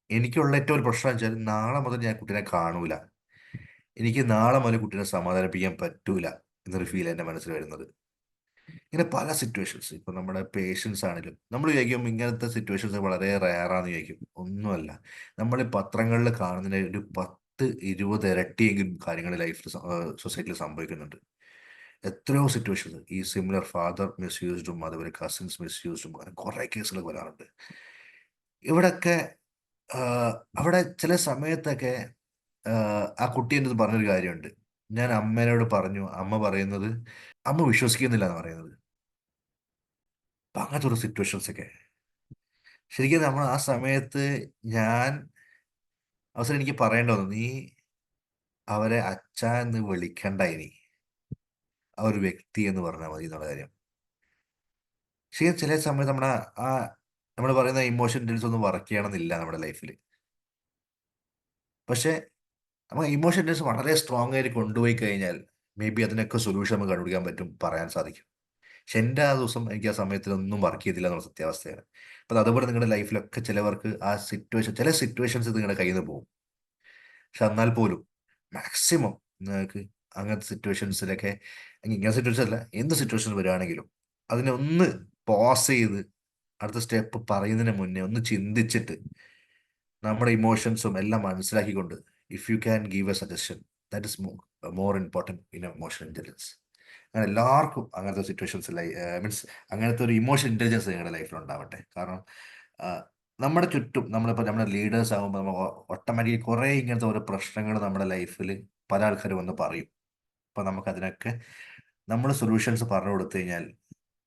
എനിക്കുള്ള ഏറ്റവും ഒരു പ്രശ്നം വെച്ചാൽ നാളെ മുതൽ ഞാൻ കുട്ടീനെ കാണൂല, എനിക്ക് നാളെ മുതൽ കുട്ടീനെ സമാധാനിപ്പിക്കാൻ പറ്റൂല എന്നൊരു ഫീൽ എൻ്റെ മനസ്സിൽ വരുന്നത്. ഇങ്ങനെ പല സിറ്റുവേഷൻസ്. ഇപ്പം നമ്മുടെ പേഷ്യൻസ് ആണെങ്കിലും നമ്മൾ വിചാരിക്കും ഇങ്ങനത്തെ സിറ്റുവേഷൻസ് വളരെ റയറാന്ന് വിചാരിക്കും. ഒന്നുമല്ല. നമ്മൾ ഈ പത്രങ്ങളിൽ കാണുന്നതിന് ഒരു 10-20 ഇരട്ടിയെങ്കിലും കാര്യങ്ങൾ ലൈഫിൽ സൊസൈറ്റിയിൽ സംഭവിക്കുന്നുണ്ട്. എത്രയോ സിറ്റുവേഷൻസ് ഈ സിമിലർ ഫാദർ മിസ്യൂസ്ഡും അതുപോലെ കസിൻസ് മിസ്യൂസ്ഡും അങ്ങനെ കുറേ കേസുകൾ വരാറുണ്ട്. ഇവിടെയൊക്കെ അവിടെ ചില സമയത്തൊക്കെ ആ കുട്ടി എൻ്റെ പറഞ്ഞൊരു കാര്യമുണ്ട്. ഞാൻ അമ്മേനോട് പറഞ്ഞു, അമ്മ പറയുന്നത് അമ്മ വിശ്വസിക്കുന്നില്ല എന്ന് പറയുന്നത്. അപ്പം അങ്ങനത്തെ ഒരു സിറ്റുവേഷൻസ് ഒക്കെ ശരിക്കും നമ്മൾ ആ സമയത്ത് ഞാൻ അവസരം എനിക്ക് പറയേണ്ട വന്നു, നീ അവരെ അച്ഛ എന്ന് വിളിക്കണ്ട, ഇനി ആ ഒരു വ്യക്തി എന്ന് പറഞ്ഞാൽ മതി എന്നുള്ള കാര്യം. ശരിക്കും ചില സമയത്ത് നമ്മുടെ ആ നമ്മൾ പറയുന്ന ഇമോഷൻ ഇന്റലിജൻസ് ഒന്നും വർക്ക് ചെയ്യണമെന്നില്ല നമ്മുടെ ലൈഫിൽ. പക്ഷെ നമ്മൾ ഇമോഷൻ ഇന്റലിജൻസ് വളരെ സ്ട്രോങ് ആയിട്ട് കൊണ്ടുപോയി കഴിഞ്ഞാൽ മേ ബി അതിനൊക്കെ സൊല്യൂഷൻ നമുക്ക് കണ്ടുപിടിക്കാൻ പറ്റും, പറയാൻ സാധിക്കും. പക്ഷെ എൻ്റെ ആ ദിവസം എനിക്ക് ആ സമയത്തിലൊന്നും വർക്ക് ചെയ്തില്ല എന്നുള്ള സത്യാവസ്ഥയാണ്. അപ്പം അതുപോലെ നിങ്ങളുടെ ലൈഫിലൊക്കെ ചിലവർക്ക് ആ സിറ്റുവേഷൻ, ചില സിറ്റുവേഷൻസ് നിങ്ങളുടെ കയ്യിൽ നിന്ന് പോകും. പക്ഷെ എന്നാൽ പോലും മാക്സിമം നിങ്ങൾക്ക് അങ്ങനത്തെ സിറ്റുവേഷൻസിലൊക്കെ, ഇങ്ങനെ സിറ്റുവേഷൻ അല്ല, എന്ത് സിറ്റുവേഷൻ വരികയാണെങ്കിലും അതിനെ ഒന്ന് പോസ് ചെയ്ത് അടുത്ത സ്റ്റെപ്പ് പറയുന്നതിന് മുന്നേ ഒന്ന് ചിന്തിച്ചിട്ട് നമ്മുടെ ഇമോഷൻസും എല്ലാം മനസ്സിലാക്കിക്കൊണ്ട് if you can give A suggestion, that is more important in emotional intelligence. അങ്ങനെ എല്ലാവർക്കും അങ്ങനത്തെ സിറ്റുവേഷൻസ് മീൻസ് അങ്ങനത്തെ ഒരു ഇമോഷൻ ഇൻ്റലിജൻസ് നിങ്ങളുടെ ലൈഫിൽ ഉണ്ടാവട്ടെ. കാരണം നമ്മുടെ ചുറ്റും നമ്മളിപ്പോൾ നമ്മുടെ ലീഡേഴ്സ് ആകുമ്പോൾ നമ്മൾ ഓട്ടോമാറ്റിക്കലി കുറേ ഇങ്ങനത്തെ ഓരോ പ്രശ്നങ്ങൾ നമ്മുടെ ലൈഫിൽ പല ആൾക്കാർ വന്ന് പറയും. അപ്പോൾ നമുക്കതിനൊക്കെ നമ്മൾ സൊല്യൂഷൻസ് പറഞ്ഞു കൊടുത്തു കഴിഞ്ഞാൽ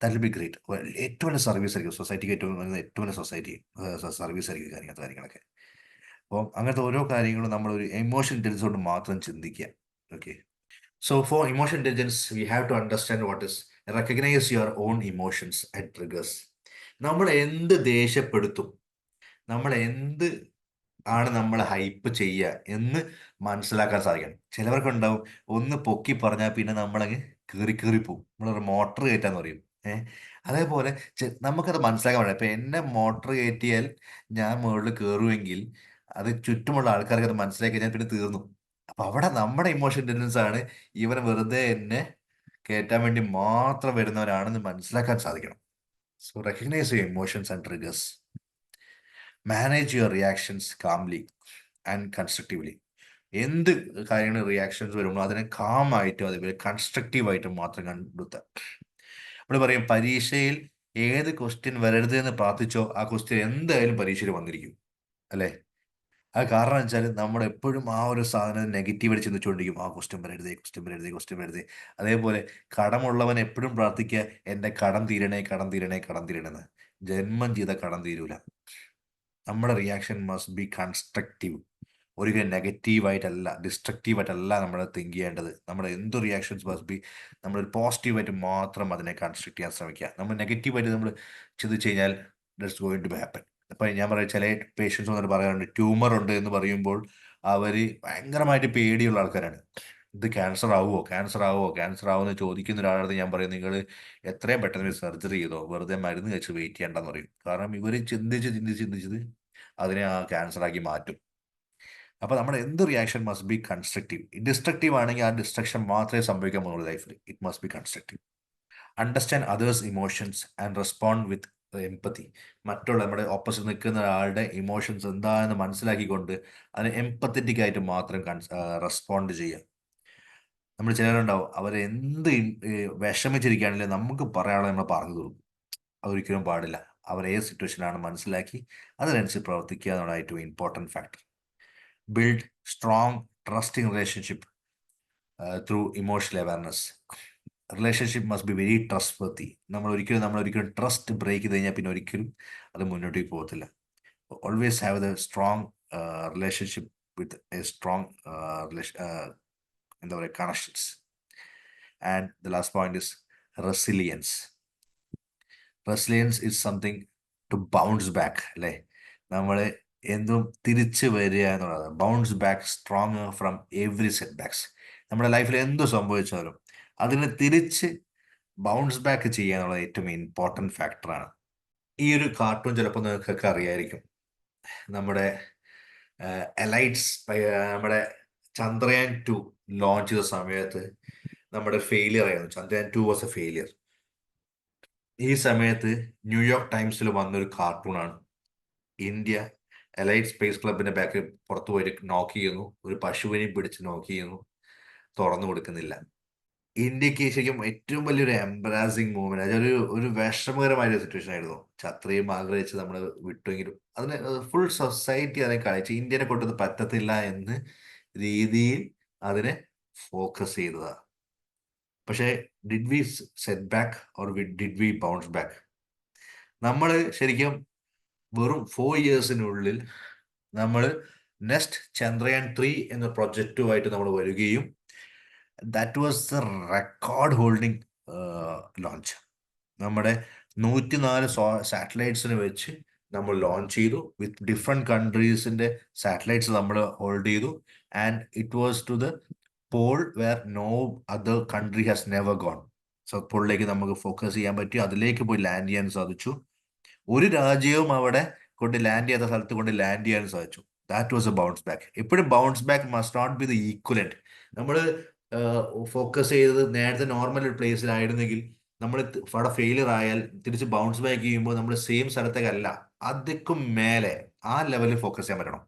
ദാറ്റ് വിൽ ബി ഗ്രേറ്റ്. ഏറ്റവും വലിയ സർവീസ് ആയിരിക്കും സൊസൈറ്റിക്ക്, ഏറ്റവും വലിയ സർവീസ് ആയിരിക്കും അങ്ങനത്തെ കാര്യങ്ങളൊക്കെ. അപ്പോൾ അങ്ങനത്തെ ഓരോ കാര്യങ്ങളും നമ്മളൊരു ഇമോഷൻ ഇൻ്റലിജൻസ് കൊണ്ട് മാത്രം ചിന്തിക്കുക. Okay, so for emotion intelligence we have to understand what is recognize your own emotions and triggers. നമ്മൾ എന്ത് ദേഷ്യപ്പെടുത്തും, നമ്മൾ എന്ത് ആണ് നമ്മൾ ഹൈപ്പ് ചെയ്യുക എന്ന് മനസ്സിലാക്കാൻ സാധിക്കണം. ചിലവർക്കുണ്ടാവും ഒന്ന് പൊക്കി പറഞ്ഞാൽ പിന്നെ നമ്മളങ്ങ് കീറി പോകും, നമ്മളൊരു മോട്ടർ കയറ്റാന്ന് പറയും. അതേപോലെ നമുക്കത് മനസ്സിലാക്കാൻ പറ്റില്ല. ഇപ്പം എന്നെ മോട്ടർ കയറ്റിയാൽ ഞാൻ മുകളിൽ കയറുമെങ്കിൽ അത് ചുറ്റുമുള്ള ആൾക്കാർക്ക് അത് മനസ്സിലാക്കി കഴിഞ്ഞാൽ പിന്നെ തീർന്നു. അപ്പൊ അവിടെ നമ്മുടെ ഇമോഷൻ ഇന്റലിജൻസ് ആണ് ഇവൻ വെറുതെ എന്നെ കയറ്റാൻ വേണ്ടി മാത്രം വരുന്നവരാണെന്ന് മനസ്സിലാക്കാൻ സാധിക്കണം. So recognise your emotions and triggers. Manage your reactions calmly and constructively. എന്ത് കാര്യങ്ങൾ റിയാക്ഷൻസ് വരുമ്പോൾ അതിനെ കാമായിട്ടും അതേപോലെ കൺസ്ട്രക്റ്റീവായിട്ടും മാത്രം കണ്ടെത്തുക. നമ്മൾ പറയും പരീക്ഷയിൽ ഏത് ക്വസ്റ്റ്യൻ വരരുത് എന്ന് പ്രാർത്ഥിച്ചോ ആ ക്വസ്റ്റ്യൻ എന്തായാലും പരീക്ഷയിൽ വന്നിരിക്കും, അല്ലേ? അത് കാരണം വെച്ചാൽ നമ്മൾ എപ്പോഴും ആ ഒരു സാധനം നെഗറ്റീവായിട്ട് ചിന്തിച്ചുകൊണ്ടിരിക്കും. ആ ക്വസ്റ്റ്യൻ വരരുതേ. അതേപോലെ കടമുള്ളവൻ എപ്പോഴും പ്രാർത്ഥിക്കുക, എൻ്റെ കടം തീരണേ എന്ന്. ജന്മം ചെയ്ത കടം തീരൂല. നമ്മുടെ റിയാക്ഷൻ മസ്റ്റ് ബി കൺസ്ട്രക്റ്റീവ്. ഒരിക്കലും നെഗറ്റീവായിട്ടല്ല, ഡിസ്ട്രക്റ്റീവായിട്ടല്ല നമ്മൾ തിങ്ക് ചെയ്യേണ്ടത്. നമ്മുടെ എന്ത് റിയാക്ഷൻസ് മസ്റ്റ് ബി നമ്മളൊരു പോസിറ്റീവായിട്ട് മാത്രം അതിനെ കൺസ്ട്രക്ട് ചെയ്യാൻ ശ്രമിക്കുക. നമ്മൾ നെഗറ്റീവായിട്ട് നമ്മൾ ചിന്തിച്ചു കഴിഞ്ഞാൽ that's going to be happen. അപ്പം ഞാൻ പറയാം, ചില പേഷ്യൻസ് വന്നിട്ട് പറയാറുണ്ട് ട്യൂമർ ഉണ്ട് എന്ന് പറയുമ്പോൾ അവർ ഭയങ്കരമായിട്ട് പേടിയുള്ള ആൾക്കാരാണ്. ഇത് ക്യാൻസർ ആവുമോ എന്ന് ചോദിക്കുന്ന ഒരാളടുത്ത് ഞാൻ പറയും, നിങ്ങൾ എത്രയും പെട്ടെന്ന് സർജറി ചെയ്തോ, വെറുതെ മരുന്ന് കഴിച്ച് വെയിറ്റ് ചെയ്യണ്ടെന്ന് പറയും. കാരണം ഇവർ ചിന്തിച്ചത് അതിനെ ആ ക്യാൻസറാക്കി മാറ്റും. അപ്പോൾ നമ്മുടെ എന്ത് reaction must be constructive. Destructive ആണെങ്കിൽ ആ ഡിസ്ട്രക്ഷൻ മാത്രമേ സംഭവിക്കാൻ പോകുള്ളൂ ലൈഫിൽ. It must B constructive. Understand others emotions and respond with empathy. മറ്റുള്ള നമ്മുടെ ഓപ്പോസിറ്റ് നിൽക്കുന്ന ഒരാളുടെ ഇമോഷൻസ് എന്താണെന്ന് മനസ്സിലാക്കിക്കൊണ്ട് അതിന് എംപത്തറ്റിക് ആയിട്ട് മാത്രം റെസ്പോണ്ട് ചെയ്യുക. നമ്മൾ ചിലരുണ്ടാവും അവരെന്ത് വിഷമിച്ചിരിക്കുകയാണെങ്കിലും നമുക്ക് പറയാനുള്ളത് നമ്മൾ പറഞ്ഞു തീർക്കും. അതൊരിക്കലും പാടില്ല. അവർ ഏത് സിറ്റുവേഷനാണ് മനസ്സിലാക്കി അതിനനുസരിച്ച് പ്രവർത്തിക്കുക എന്നുള്ള ഏറ്റവും important factor. Build strong trusting relationship through emotional awareness. Relationship must be very trustworthy. നമ്മളൊരിക്കലും ട്രസ്റ്റ് ബ്രേക്ക് ചെയ്ത് കഴിഞ്ഞാൽ പിന്നെ ഒരിക്കലും അത് മുന്നോട്ടേക്ക് പോകത്തില്ല. Always have the strong relationship with a strong എന്താ പറയുക connections. And the last point is resilience. Resilience is something to bounce back, അല്ലേ? നമ്മൾ എന്തും തിരിച്ച് വരിക എന്നുള്ളത്. Bounce back strong from every setbacks. നമ്മുടെ ലൈഫിൽ എന്ത് സംഭവിച്ചാലും അതിനെ തിരിച്ച് ബൗൺസ് ബാക്ക് ചെയ്യുക എന്നുള്ളത് ഏറ്റവും ഇമ്പോർട്ടൻറ്റ് ഫാക്ടറാണ്. ഈ ഒരു കാർട്ടൂൺ ചിലപ്പോൾ നിങ്ങൾക്കൊക്കെ അറിയായിരിക്കും. നമ്മുടെ എലൈറ്റ്സ് നമ്മുടെ ചന്ദ്രയാൻ 2 ലോഞ്ച് ചെയ്ത സമയത്ത് നമ്മുടെ ഫെയിലിയർ ആയിരുന്നു. Chandrayaan 2 was A failure. ഈ സമയത്ത് ന്യൂയോർക്ക് ടൈംസിൽ വന്നൊരു കാർട്ടൂണാണ്. ഇന്ത്യ എലൈറ്റ് സ്പേസ് ക്ലബിന്റെ ബാക്കിൽ പുറത്തു പോയിട്ട് നോക്ക് ചെയ്യുന്നു, ഒരു പശുവിനെയും പിടിച്ച് നോക്ക് ചെയ്യുന്നു, തുറന്നു കൊടുക്കുന്നില്ല. ഇന്ത്യക്ക് ശരിക്കും ഏറ്റവും വലിയൊരു എംബറാസിങ് മൂവ്മെന്റ്, അതൊരു ഒരു വിഷമകരമായ സിറ്റുവേഷൻ ആയിരുന്നു. അത്രയും ആഗ്രഹിച്ച് നമ്മൾ വിട്ടുവെങ്കിലും അതിന് ഫുൾ സൊസൈറ്റി അതിനെ കളിച്ച് ഇന്ത്യനെ കൊണ്ടത് പറ്റത്തില്ല എന്ന് രീതിയിൽ അതിനെ ഫോക്കസ് ചെയ്തതാണ്. പക്ഷേ did V set back or did V bounce back? നമ്മൾ ശരിക്കും വെറും 4 ഇയേഴ്സിനുള്ളിൽ നമ്മൾ നെക്സ്റ്റ് ചന്ദ്രയാൻ 3 എന്ന പ്രൊജക്റ്റുമായിട്ട് നമ്മൾ വരികയും that was the record holding launch. നമ്മുടെ 104 സാറ്റലൈറ്റ്സിന് വെച്ച് നമ്മൾ ലോഞ്ച് ചെയ്തു. വിത്ത് ഡിഫറെൻറ്റ് കൺട്രീസിൻ്റെ സാറ്റലൈറ്റ്സ് നമ്മൾ ഹോൾഡ് ചെയ്തു. And it was to the pole where no other country has never gone. South പോളിലേക്ക് നമുക്ക് ഫോക്കസ് ചെയ്യാൻ പറ്റി. അതിലേക്ക് പോയി ലാൻഡ് ചെയ്യാൻ സാധിച്ചു. ഒരു രാജ്യവും അവിടെ കൊണ്ട് ലാൻഡ് ചെയ്യാത്ത സ്ഥലത്ത് കൊണ്ട് ലാൻഡ് ചെയ്യാൻ സാധിച്ചു. That was a bounce back. എപ്പോഴും bounce back must not be the equivalent. നമ്മൾ ഫോക്കസ് ചെയ്തത് നേരത്തെ നോർമൽ ഒരു പ്ലേസിലായിരുന്നെങ്കിൽ നമ്മൾ അവിടെ ഫെയിലിയർ ആയാൽ തിരിച്ച് ബൗൺസ് ബാക്ക് ചെയ്യുമ്പോൾ നമ്മൾ സെയിം സ്ഥലത്തേക്കല്ല, അതിക്കും മേലെ ആ ലെവലിൽ ഫോക്കസ് ചെയ്യാൻ പറ്റണം.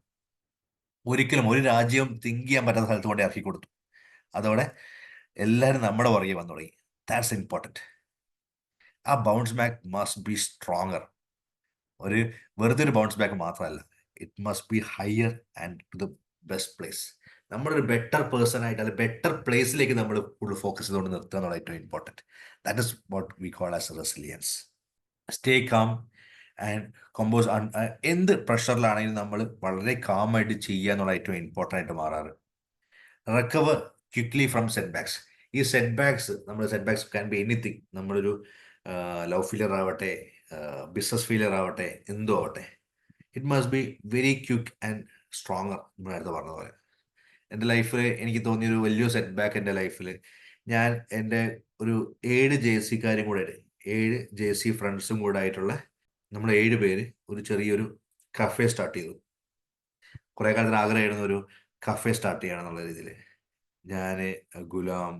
ഒരിക്കലും ഒരു രാജ്യം തിങ്ക് ചെയ്യാൻ പറ്റാത്ത സ്ഥലത്ത് കൊണ്ട് ഇറക്കി കൊടുത്തു. അതോടെ എല്ലാവരും നമ്മുടെ പുറകെ വന്നു തുടങ്ങി. That's important. ആ bounce back must be stronger. ഒരു വെറുതെ ഒരു ബൗൺസ് ബാക്ക് മാത്രമല്ല, it must be higher and to the best place. നമ്മളൊരു ബെറ്റർ പേഴ്സൺ ആയിട്ട് അത് ബെറ്റർ പ്ലേസിലേക്ക് നമ്മൾ കൂടുതൽ ഫോക്കസ് ചെയ്തുകൊണ്ട് നിർത്തുക എന്നുള്ള ഏറ്റവും important. That is what we call as resilience. Stay calm and compose. എന്ത് പ്രഷറിലാണെങ്കിലും നമ്മൾ വളരെ കാമായിട്ട് ചെയ്യുക എന്നുള്ള ഏറ്റവും ഇമ്പോർട്ടൻ്റ് ആയിട്ട് മാറാറ്. Recover quickly from setbacks. ഈ സെറ്റ് ബാക്സ്, നമ്മുടെ setbacks can be anything. നമ്മളൊരു ലവ് ഫെയിലിയർ ആവട്ടെ, ബിസിനസ് ഫെയിലിയർ ആവട്ടെ, എന്തോ ആവട്ടെ, it must be very quick and stronger. നേരത്തെ പറഞ്ഞ പോലെ എൻ്റെ ലൈഫിൽ എനിക്ക് തോന്നിയൊരു വലിയൊരു സെറ്റ് ബാക്ക് എൻ്റെ ലൈഫിൽ, ഞാൻ എൻ്റെ ഒരു 7 JC-കാരും കൂടെ 7 JC ഫ്രണ്ട്സും കൂടെ ആയിട്ടുള്ള നമ്മൾ 7 പേര് ഒരു ചെറിയൊരു കഫേ സ്റ്റാർട്ട് ചെയ്തു. കുറേ കാലത്തിന് ആഗ്രഹമായിരുന്നു ഒരു കഫേ സ്റ്റാർട്ട് ചെയ്യണം എന്നുള്ള രീതിയിൽ. ഞാൻ, ഗുലാം,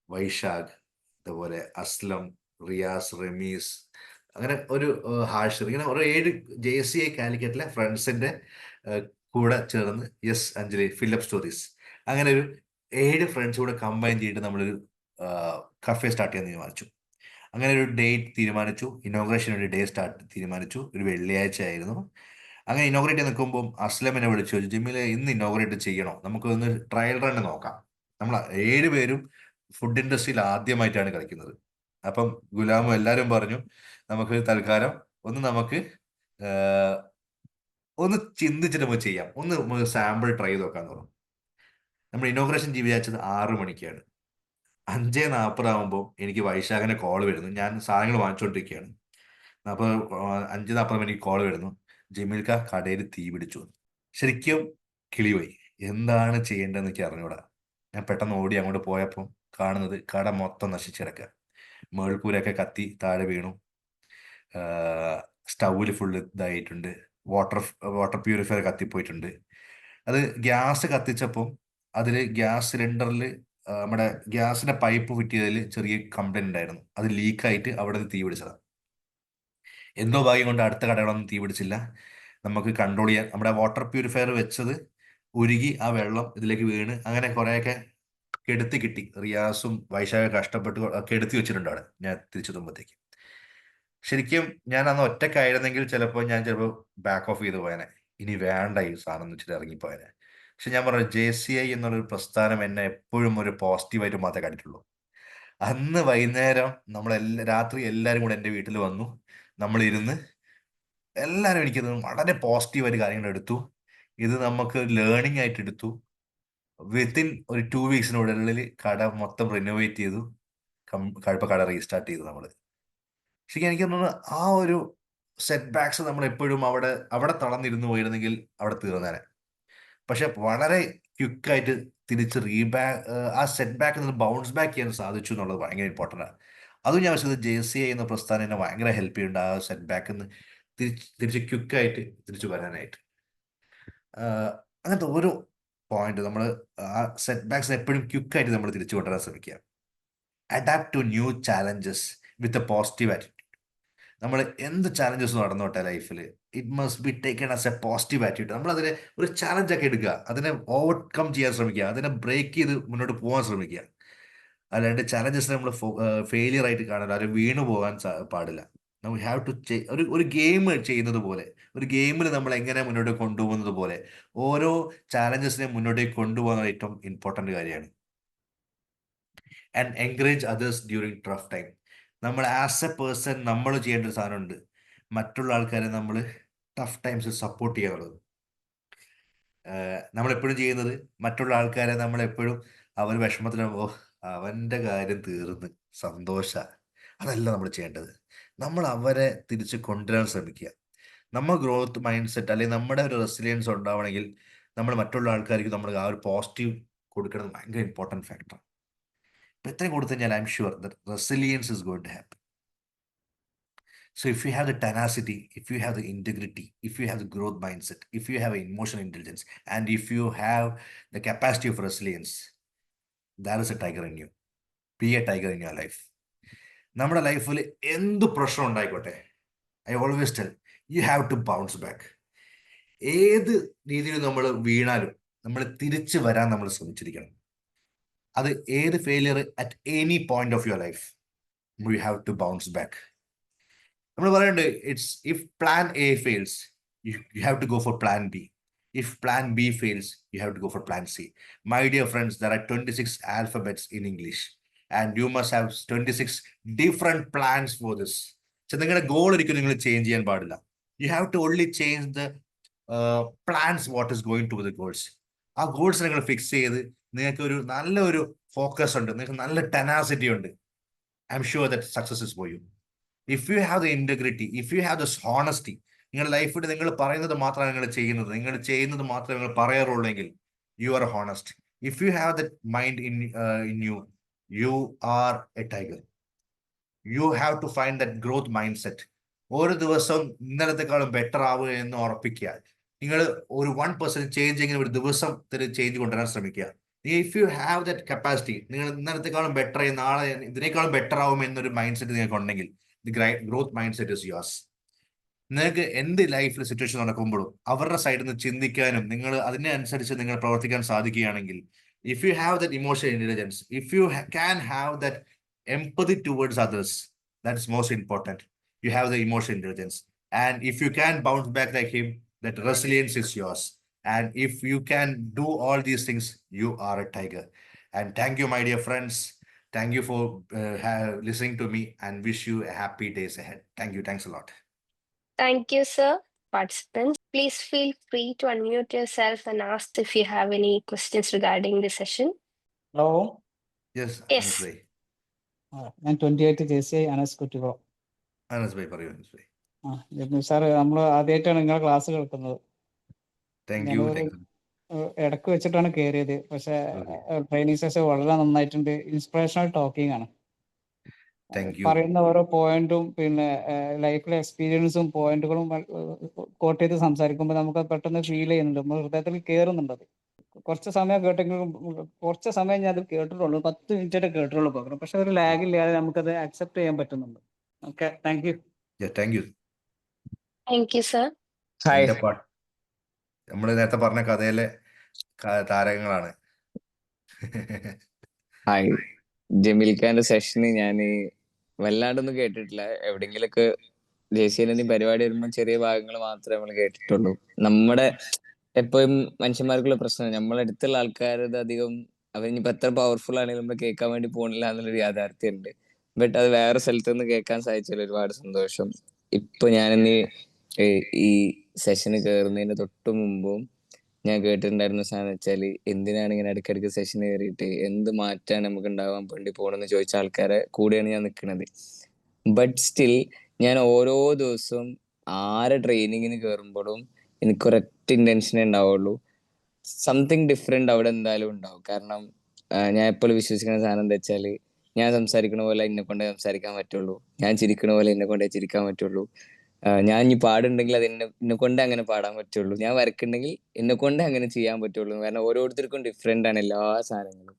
വൈശാഖ്, അതുപോലെ അസ്ലം, റിയാസ്, റമീസ്, അങ്ങനെ ഒരു ഹാഷിർ, ഇങ്ങനെ ഒരു 7 JCI കാലിക്കറ്റിലെ ഫ്രണ്ട്സിൻ്റെ കൂടെ ചേർന്ന്, യെസ് അഞ്ജലി, ഫില്ലപ്പ് സ്റ്റോറീസ്, അങ്ങനെ ഒരു 7 ഫ്രണ്ട്സ് കൂടെ കമ്പൈൻ ചെയ്തിട്ട് നമ്മളൊരു കഫേ സ്റ്റാർട്ട് ചെയ്യാൻ തീരുമാനിച്ചു. അങ്ങനെ ഒരു ഡേറ്റ് തീരുമാനിച്ചു. ഇനോഗ്രേഷൻ ഒരു ഡേ തീരുമാനിച്ചു. ഒരു വെള്ളിയാഴ്ച ആയിരുന്നു. അങ്ങനെ ഇനോഗ്രേറ്റ് ചെയ്ത് നിൽക്കുമ്പോൾ അസ്ലം എന്നെ വിളിച്ചു ചോദിച്ചു, ജിമ്മിൽ ഇന്ന് ഇനോഗ്രേറ്റ് ചെയ്യണോ, നമുക്ക് ഒന്ന് ട്രയൽ റൺ നോക്കാം. നമ്മൾ 7 പേരും ഫുഡ് ഇൻഡസ്ട്രിയിൽ ആദ്യമായിട്ടാണ് കളിക്കുന്നത്. അപ്പം ഗുലാമും എല്ലാവരും പറഞ്ഞു, നമുക്ക് തൽക്കാലം നമുക്ക് ഒന്ന് ചിന്തിച്ചിട്ട് നമുക്ക് ചെയ്യാം, ഒന്ന് സാമ്പിൾ ട്രൈ ചെയ്ത് നോക്കാന്ന് പറഞ്ഞു. നമ്മൾ ഇനോഗ്രേഷൻ വിചാരിച്ചത് 6 മണിക്കാണ്. 5:40 ആകുമ്പോൾ എനിക്ക് വൈശാഖിന്റെ കോൾ വരുന്നു. ഞാൻ സാധനങ്ങൾ വാങ്ങിച്ചുകൊണ്ടിരിക്കുകയാണ്. അപ്പോൾ 5:40 എനിക്ക് കോൾ വരുന്നു, ജമീൽക്ക കടയിൽ തീ പിടിച്ചു. ശരിക്കും കിളിപോയി. എന്താണ് ചെയ്യേണ്ടതെന്ന് എനിക്ക് അറിഞ്ഞൂടാ. ഞാൻ പെട്ടെന്ന് ഓടി അങ്ങോട്ട് പോയപ്പോൾ കാണുന്നത് കട മൊത്തം നശിച്ചു കിടക്കുക. മേൾക്കൂരൊക്കെ കത്തി താഴെ വീണു. സ്റ്റൗവിൽ ഫുള്ള് ഇതായിട്ടുണ്ട്. വാട്ടർ പ്യൂരിഫയർ കത്തിപ്പോയിട്ടുണ്ട്. അത് ഗ്യാസ് കത്തിച്ചപ്പം അതിൽ ഗ്യാസ് സിലിണ്ടറിൽ നമ്മുടെ ഗ്യാസിന്റെ പൈപ്പ് ഫിറ്റ് ചെയ്തതിൽ ചെറിയ കംപ്ലൈന്റ് ഉണ്ടായിരുന്നു. അത് ലീക്കായിട്ട് അവിടെ തീ പിടിച്ചതാണ്. എന്തോ ഭാഗ്യം കൊണ്ട് അടുത്ത കടകളൊന്നും തീ പിടിച്ചില്ല. നമുക്ക് കൺട്രോൾ ചെയ്യാൻ നമ്മുടെ വാട്ടർ പ്യൂരിഫയർ വെച്ചത് ഉരുകി ആ വെള്ളം ഇതിലേക്ക് വീണ് അങ്ങനെ കുറേയൊക്കെ കെടുത്തി കിട്ടി. റിയാസും വൈശാഖ കഷ്ടപ്പെട്ട് കെടുത്തി വെച്ചിട്ടുണ്ട് അവിടെ. ഞാൻ തിരിച്ചെത്തുമ്പോഴത്തേക്ക് ശരിക്കും ഞാൻ അന്ന് ഒറ്റക്കായിരുന്നെങ്കിൽ ചിലപ്പോൾ ബാക്ക് ഓഫ് ചെയ്ത് പോയനെ, ഇനി വേണ്ട ഈ സാധനം എന്ന് വെച്ചിട്ട് ഇറങ്ങിപ്പോയനെ. പക്ഷെ ഞാൻ പറഞ്ഞു, JCI എന്നുള്ളൊരു പ്രസ്ഥാനം എന്നെ എപ്പോഴും ഒരു പോസിറ്റീവായിട്ട് മാത്രമേ കണ്ടിട്ടുള്ളൂ. അന്ന് വൈകുന്നേരം രാത്രി എല്ലാവരും കൂടെ എൻ്റെ വീട്ടിൽ വന്നു. നമ്മളിരുന്ന് എല്ലാവരും എനിക്കത് വളരെ പോസിറ്റീവായിട്ട് കാര്യങ്ങൾ എടുത്തു. ഇത് നമുക്ക് ലേണിംഗ് ആയിട്ട് എടുത്തു. വിത്തിൻ ഒരു 2 വീക്സിനുള്ളിൽ കട മൊത്തം റിനോവേറ്റ് ചെയ്തു. കട റീസ്റ്റാർട്ട് ചെയ്തു നമ്മൾ. ശരിക്കും എനിക്ക് തോന്നുന്നു ആ ഒരു സെറ്റ് ബാക്സ് നമ്മൾ എപ്പോഴും അവിടെ തളർന്നിരുന്നു പോയിരുന്നെങ്കിൽ അവിടെ തീർന്നേനെ. പക്ഷെ വളരെ ക്വിക്കായിട്ട് തിരിച്ച് ആ സെറ്റ് ബാക്കിൽ നിന്ന് ബൗൺസ് ബാക്ക് ചെയ്യാൻ സാധിച്ചു എന്നുള്ളത് ഭയങ്കര ഇമ്പോർട്ടൻ്റ് ആണ്. അതും ഞാൻ വെച്ചത് JCI എന്ന പ്രസ്ഥാനം എന്നെ ഭയങ്കര ഹെൽപ്പ് ചെയ്യുന്നുണ്ട് ആ സെറ്റ് ബാക്കിൽ നിന്ന് തിരിച്ച് ക്വിക്കായിട്ട് തിരിച്ചു വരാനായിട്ട്. അങ്ങനത്തെ ഓരോ പോയിന്റ് നമ്മൾ ആ സെറ്റ് ബാക്സ് എപ്പോഴും ക്വിക്കായിട്ട് നമ്മൾ തിരിച്ചു കൊണ്ടുവരാൻ ശ്രമിക്കുക. Adapt to new challenges with a positive attitude. നമ്മൾ എന്ത് ചാലഞ്ചസ് നടന്നോട്ടെ ലൈഫിൽ, it must be taken as a positive attitude. നമ്മൾ അതിനെ ഒരു ചാലഞ്ചാക്കി എടുക്കുക, അതിനെ ഓവർകം ചെയ്യാൻ ശ്രമിക്കുക, അതിനെ ബ്രേക്ക് ചെയ്ത് മുന്നോട്ട് പോകാൻ ശ്രമിക്കുക. അല്ലാണ്ട് ചാലഞ്ചസിനെ നമ്മൾ ഫെയിലിയർ ആയിട്ട് കാണില്ല, അത് വീണു പോകാൻ പാടില്ല. വി ഹാവ് ടു ഒരു ഗെയിം ചെയ്യുന്നത് പോലെ, ഒരു ഗെയിമിൽ നമ്മൾ എങ്ങനെ മുന്നോട്ട് കൊണ്ടുപോകുന്നത് പോലെ ഓരോ ചാലഞ്ചസിനെ മുന്നോട്ടേക്ക് കൊണ്ടുപോകുന്നത് ഏറ്റവും ഇമ്പോർട്ടൻ്റ് കാര്യമാണ്. And encourage others during tough time. നമ്മൾ ആസ് എ പേഴ്സൺ നമ്മൾ ചെയ്യേണ്ട ഒരു സാധനമുണ്ട്. മറ്റുള്ള ആൾക്കാരെ നമ്മൾ ടഫ് ടൈംസ് സപ്പോർട്ട് ചെയ്യാനുള്ളത്. നമ്മളെപ്പോഴും ചെയ്യുന്നത് മറ്റുള്ള ആൾക്കാരെ നമ്മളെപ്പോഴും അവർ വിഷമത്തിലാകുമ്പോൾ അവൻ്റെ കാര്യം തീർന്ന് സന്തോഷ, അതല്ല നമ്മൾ ചെയ്യേണ്ടത്. നമ്മൾ അവരെ തിരിച്ച് കൊണ്ടുവരാൻ ശ്രമിക്കുക. നമ്മൾ ഗ്രോത്ത് മൈൻഡ് സെറ്റ് അല്ലെങ്കിൽ നമ്മുടെ ഒരു റെസിലിയൻസ് ഉണ്ടാവണമെങ്കിൽ നമ്മൾ മറ്റുള്ള ആൾക്കാർക്ക് നമ്മൾ ആ ഒരു പോസിറ്റീവ് കൊടുക്കുന്നത് ഭയങ്കര ഇമ്പോർട്ടൻറ്റ് ഫാക്ടർ. ഇപ്പം എത്രയും കൊടുത്തു കഴിഞ്ഞാൽ I am sure that resilience is going to happen. So if you have the tenacity, if you have the integrity, if you have the growth mindset, if you have emotional intelligence, and if you have the capacity of resilience, there is a tiger in you. Be a tiger in your life. നമ്മുടെ ലൈഫിൽ എന്ത് പ്രശ്നം ഉണ്ടായിക്കോട്ടെ, I always tell you have to bounce back. ഏത് രീതിയിൽ നമ്മൾ വീണാലും നമ്മൾ തിരിച്ചു വരാൻ നമ്മൾ ശ്രമിച്ചിരിക്കണം. അത് ഏത് failure at any point of your life, you have to bounce back. നമ്മൾ പറയണ്ട് it's if plan A fails you have to go for plan B. If plan B fails, you have to go for plan C. My dear friends, there are 26 alphabets in English, and you must have 26 different plans for this. So നിങ്ങളുടെ goal ഒരിക്കലും നിങ്ങൾ change ചെയ്യാൻ പാടില്ല. You have to only change the plans what is going to the goals. ആ goals നിങ്ങൾ fix ചെയ്ത് നിങ്ങൾക്ക് ഒരു നല്ലൊരു ഫോക്കസ് ഉണ്ട്, നിങ്ങൾക്ക് നല്ല ടെനാസിറ്റി ഉണ്ട്. I am sure that success is for you. If you have the integrity, if you have the honesty, നിങ്ങളുടെ ലൈഫിൽ നിങ്ങൾ പറയുന്നത് മാത്രമാണ് നിങ്ങൾ ചെയ്യുന്നത്, നിങ്ങൾ ചെയ്യുന്നത് മാത്രമേ നിങ്ങൾ പറയാറുള്ളൂ എങ്കിൽ you are honest. If you have the mind in you, you are a tiger. You have to find that growth mindset. ഓരോ ദിവസവും ഇന്നലത്തെക്കാളും ബെറ്റർ ആവുക എന്ന് ഉറപ്പിക്കുക. നിങ്ങൾ ഒരു 1% ചേഞ്ച് എങ്ങനെ ഒരു ദിവസത്തിൽ ചേഞ്ച് കൊണ്ടുവരാൻ ശ്രമിക്കുക. If you have that capacity, നിങ്ങൾ ഇന്നലത്തെക്കാളും ബെറ്റർ ആയി നാളെ ഇതിനേക്കാളും ബെറ്റർ ആവും എന്നൊരു മൈൻഡ് സെറ്റ് നിങ്ങൾക്ക് ഉണ്ടെങ്കിൽ the growth mind set is yours. നിങ്ങൾക്ക് എന്ത് ലൈഫിൽ സിറ്റുവേഷൻ നടക്കുമ്പോഴും അവരുടെ സൈഡിൽ നിന്ന് ചിന്തിക്കാനും നിങ്ങൾ അതിനനുസരിച്ച് നിങ്ങൾ പ്രവർത്തിക്കാൻ സാധിക്കുകയാണെങ്കിൽ, if you have that emotional intelligence, if you can have that empathy towards others, that is most important. You have the emotional intelligence, and if you can bounce back like him, that resilience is yours. And if you can do all these things, you are a tiger. And thank you, my dear friends. Thank you for listening to me, and wish you a happy days ahead. Thank you. Thanks a lot. Thank you, sir. Participants, please feel free to unmute yourself and ask if you have any questions regarding the session. Hello, Yes, Yes. Anas bhai. ഞാൻ 28 JCI Anas കുറ്റിപ്പോ. Anas bhai, പറയൂ Anas bhai. Jameel sir, നമ്മൾ ആദ്യമായിട്ടാണ് നിങ്ങളുടെ class കേൾക്കുന്നത്. Thank you. ഞാനൊരു Thank you. ഇടക്ക് വെച്ചിട്ടാണ് കയറിയത്. പക്ഷെ Okay. ട്രെയിനിങ് സെഷൻ വളരെ നന്നായിട്ടുണ്ട്. ഇൻസ്പിറേഷണൽ ടോക്കിംഗ് ആണ്. Thank you. പറയുന്ന ഓരോ പോയിന്റും പിന്നെ ലൈഫിലെ എക്സ്പീരിയൻസും പോയിന്റുകളും കോട്ട് ചെയ്ത് സംസാരിക്കുമ്പോൾ നമുക്ക് പെട്ടെന്ന് ഫീൽ ചെയ്യുന്നുണ്ട്, നമ്മൾ ഹൃദയത്തിൽ കയറുന്നുണ്ട്. അത് കുറച്ച് സമയം കേട്ടെങ്കിലും കുറച്ച് സമയം ഞാൻ അത് കേട്ടിട്ടുള്ളൂ, 10 മിനിറ്റ് കേട്ടിട്ടുള്ളൂ പ്രോഗ്രാം. പക്ഷെ ഒരു ലാഗ് ഇല്ലാതെ നമുക്കത് അക്സെപ്റ്റ് ചെയ്യാൻ പറ്റുന്നുണ്ട്. Okay, thank you. Yeah, thank you. Thank you, sir. എന്റെ പാട്ട് നമ്മൾ നേരത്തെ പറഞ്ഞ കഥയിലെ താരങ്ങളാണ്. ഹായ്, ജമീൽ ഖാന്റെ സെഷന് ഞാൻ വല്ലാണ്ടൊന്നും കേട്ടിട്ടില്ല. എവിടെങ്കിലൊക്കെ ജെസിയിലെ പരിപാടി വരുമ്പോൾ ചെറിയ ഭാഗങ്ങൾ മാത്രമേ നമ്മൾ കേട്ടിട്ടുള്ളൂ. നമ്മുടെ എപ്പോഴും മനുഷ്യന്മാർക്കുള്ള പ്രശ്നം നമ്മളടുത്തുള്ള ആൾക്കാരത് അധികം അവരിനിപ്പോ എത്ര പവർഫുൾ ആണെങ്കിലും നമ്മൾ കേൾക്കാൻ വേണ്ടി പോണില്ല എന്നുള്ളൊരു യാഥാർത്ഥ്യമുണ്ട്. ബട്ട് അത് വേറെ സ്ഥലത്ത് നിന്ന് കേൾക്കാൻ സാധിച്ചതിൽ ഒരുപാട് സന്തോഷം. ഇപ്പൊ ഞാനിന്ന് ഈ സെഷന് കയറുന്നതിന് തൊട്ട് മുമ്പും ഞാൻ കേട്ടിട്ടുണ്ടായിരുന്ന സാധനം വെച്ചാല്, എന്തിനാണ് ഇങ്ങനെ ഇടയ്ക്കിടയ്ക്ക് സെഷൻ കയറിയിട്ട് എന്ത് മാറ്റാണ് നമുക്ക് ഉണ്ടാവാൻ വേണ്ടി പോകണമെന്ന് ചോദിച്ച ആൾക്കാരെ കൂടെയാണ് ഞാൻ നിൽക്കുന്നത്. ബട്ട് സ്റ്റിൽ ഞാൻ ഓരോ ദിവസവും ആരെ ട്രെയിനിങ്ങിന് കയറുമ്പോഴും എനിക്ക് ഒരൊറ്റ ഇന്റൻഷനേ ഉണ്ടാവുള്ളൂ, സംതിങ് ഡിഫറെന്റ് അവിടെ എന്തായാലും ഉണ്ടാവും. കാരണം ഞാൻ എപ്പോഴും വിശ്വസിക്കുന്ന സാധനം എന്താ വെച്ചാല്, ഞാൻ സംസാരിക്കണ പോലെ എന്നെ കൊണ്ടേ സംസാരിക്കാൻ പറ്റുള്ളൂ, ഞാൻ ചിരിക്കണ പോലെ എന്നെ കൊണ്ടേ ചിരിക്കാൻ പറ്റുള്ളൂ, ഞാൻ ഇനി പാടുണ്ടെങ്കിൽ അത് എന്നെ കൊണ്ട് അങ്ങനെ പാടാൻ പറ്റുള്ളൂ, ഞാൻ വരക്കുണ്ടെങ്കിൽ എന്നെ കൊണ്ട് അങ്ങനെ ചെയ്യാൻ പറ്റുള്ളൂ. കാരണം ഓരോരുത്തർക്കും ഡിഫറെന്റ് ആണ് എല്ലാ സാധനങ്ങളും.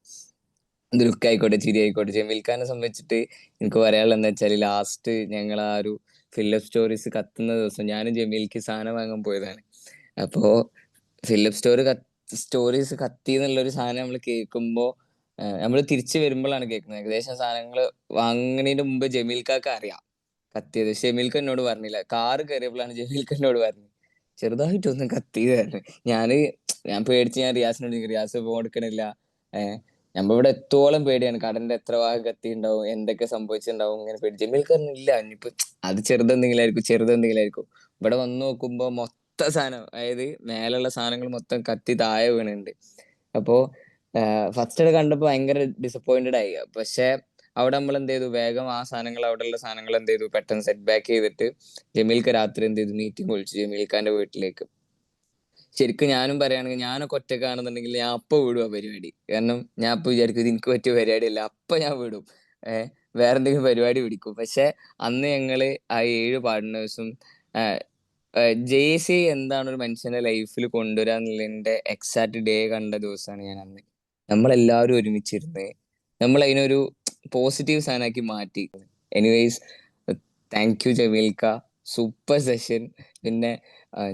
ലുക്ക് ആയിക്കോട്ടെ, ചിരി ആയിക്കോട്ടെ. ജമീൽ ഖാനെ സംബന്ധിച്ചിട്ട് എനിക്ക് പറയാനുള്ളത് എന്താ വെച്ചാൽ, ലാസ്റ്റ് ഞങ്ങൾ ആ ഒരു ഫില്ലപ്പ് സ്റ്റോറീസ് കത്തുന്ന ദിവസം ഞാനും ജമീൽക്ക് സാധനം വാങ്ങാൻ പോയതാണ്. അപ്പോ ഫില്ലപ്പ് സ്റ്റോറീസ് കത്തി എന്നുള്ളൊരു സാധനം നമ്മൾ കേൾക്കുമ്പോ നമ്മൾ തിരിച്ചു വരുമ്പോഴാണ് കേൾക്കുന്നത്. ഏകദേശം സാധനങ്ങൾ വാങ്ങുന്നതിന് മുമ്പ് ജമീൽക്കാക്ക് അറിയാം കത്തിയത്. ജമീൽക്ക് എന്നോട് പറഞ്ഞില്ല. കാറ് കയറിയപ്പോഴാണ് ജമീൽക്ക് എന്നോട് പറഞ്ഞത് ചെറുതായിട്ടൊന്നും കത്തിയതായിരുന്നു. ഞാൻ പേടിച്ച് ഞാൻ റിയാസിനോട് റിയാസ് ഫോൺ എടുക്കണില്ല, നമ്മളിവിടെ എത്തോളം പേടിയാണ്, കടന്റെ എത്ര ഭാഗം കത്തിണ്ടാവും, എന്തൊക്കെ സംഭവിച്ചിട്ടുണ്ടാവും, ഇങ്ങനെ പേടി. ജമീൽക്കാരൻ ഇല്ല, ഇനിയിപ്പോ അത് ചെറുതെന്തെങ്കിലും. ഇവിടെ വന്ന് നോക്കുമ്പോ മൊത്ത സാധനം, അതായത് മേലുള്ള സാധനങ്ങൾ മൊത്തം കത്തി താഴെ വീണുണ്ട്. അപ്പോ ഫസ്റ്റ് കണ്ടപ്പോ ഭയങ്കര ഡിസപ്പോയിന്റഡ് ആയി. പക്ഷെ അവിടെ നമ്മൾ എന്ത് ചെയ്തു, വേഗം ആ സാധനങ്ങൾ, അവിടെയുള്ള സാധനങ്ങൾ എന്ത് ചെയ്തു, പെട്ടെന്ന് സെറ്റ് ബാക്ക് ചെയ്തിട്ട് ജമീൽക്ക് രാത്രി എന്ത് ചെയ്തു, മീറ്റിംഗ് വിളിച്ചു ജമീൽക്കാന്റെ വീട്ടിലേക്ക്. ശരിക്കും ഞാനും പറയുകയാണെങ്കിൽ, ഞാനൊക്കെ ഒറ്റക്കാണെന്നുണ്ടെങ്കിൽ ഞാൻ അപ്പൊ വിടും ആ പരിപാടി. കാരണം ഞാൻ അപ്പൊ വിചാരിക്കും ഇത് എനിക്ക് പറ്റിയ പരിപാടിയല്ല, അപ്പൊ ഞാൻ വിടും. വേറെ എന്തെങ്കിലും പരിപാടി പിടിക്കും. പക്ഷെ അന്ന് ഞങ്ങള് ആ 7 പാർട്ട്നേഴ്സും JC എന്താണ് ഒരു മനുഷ്യന്റെ ലൈഫിൽ കൊണ്ടുവരാന്നുള്ളതിന്റെ എക്സാക്ട് ഡേ കണ്ട ദിവസമാണ് ഞാൻ അന്ന്. നമ്മളെല്ലാവരും ഒരുമിച്ചിരുന്ന് നമ്മൾ അതിനൊരു പോസിറ്റീവ് സാധനമാക്കി മാറ്റി. എനിവേസ്, താങ്ക് യു ജമീൽക്ക, സൂപ്പർ സെഷൻ. പിന്നെ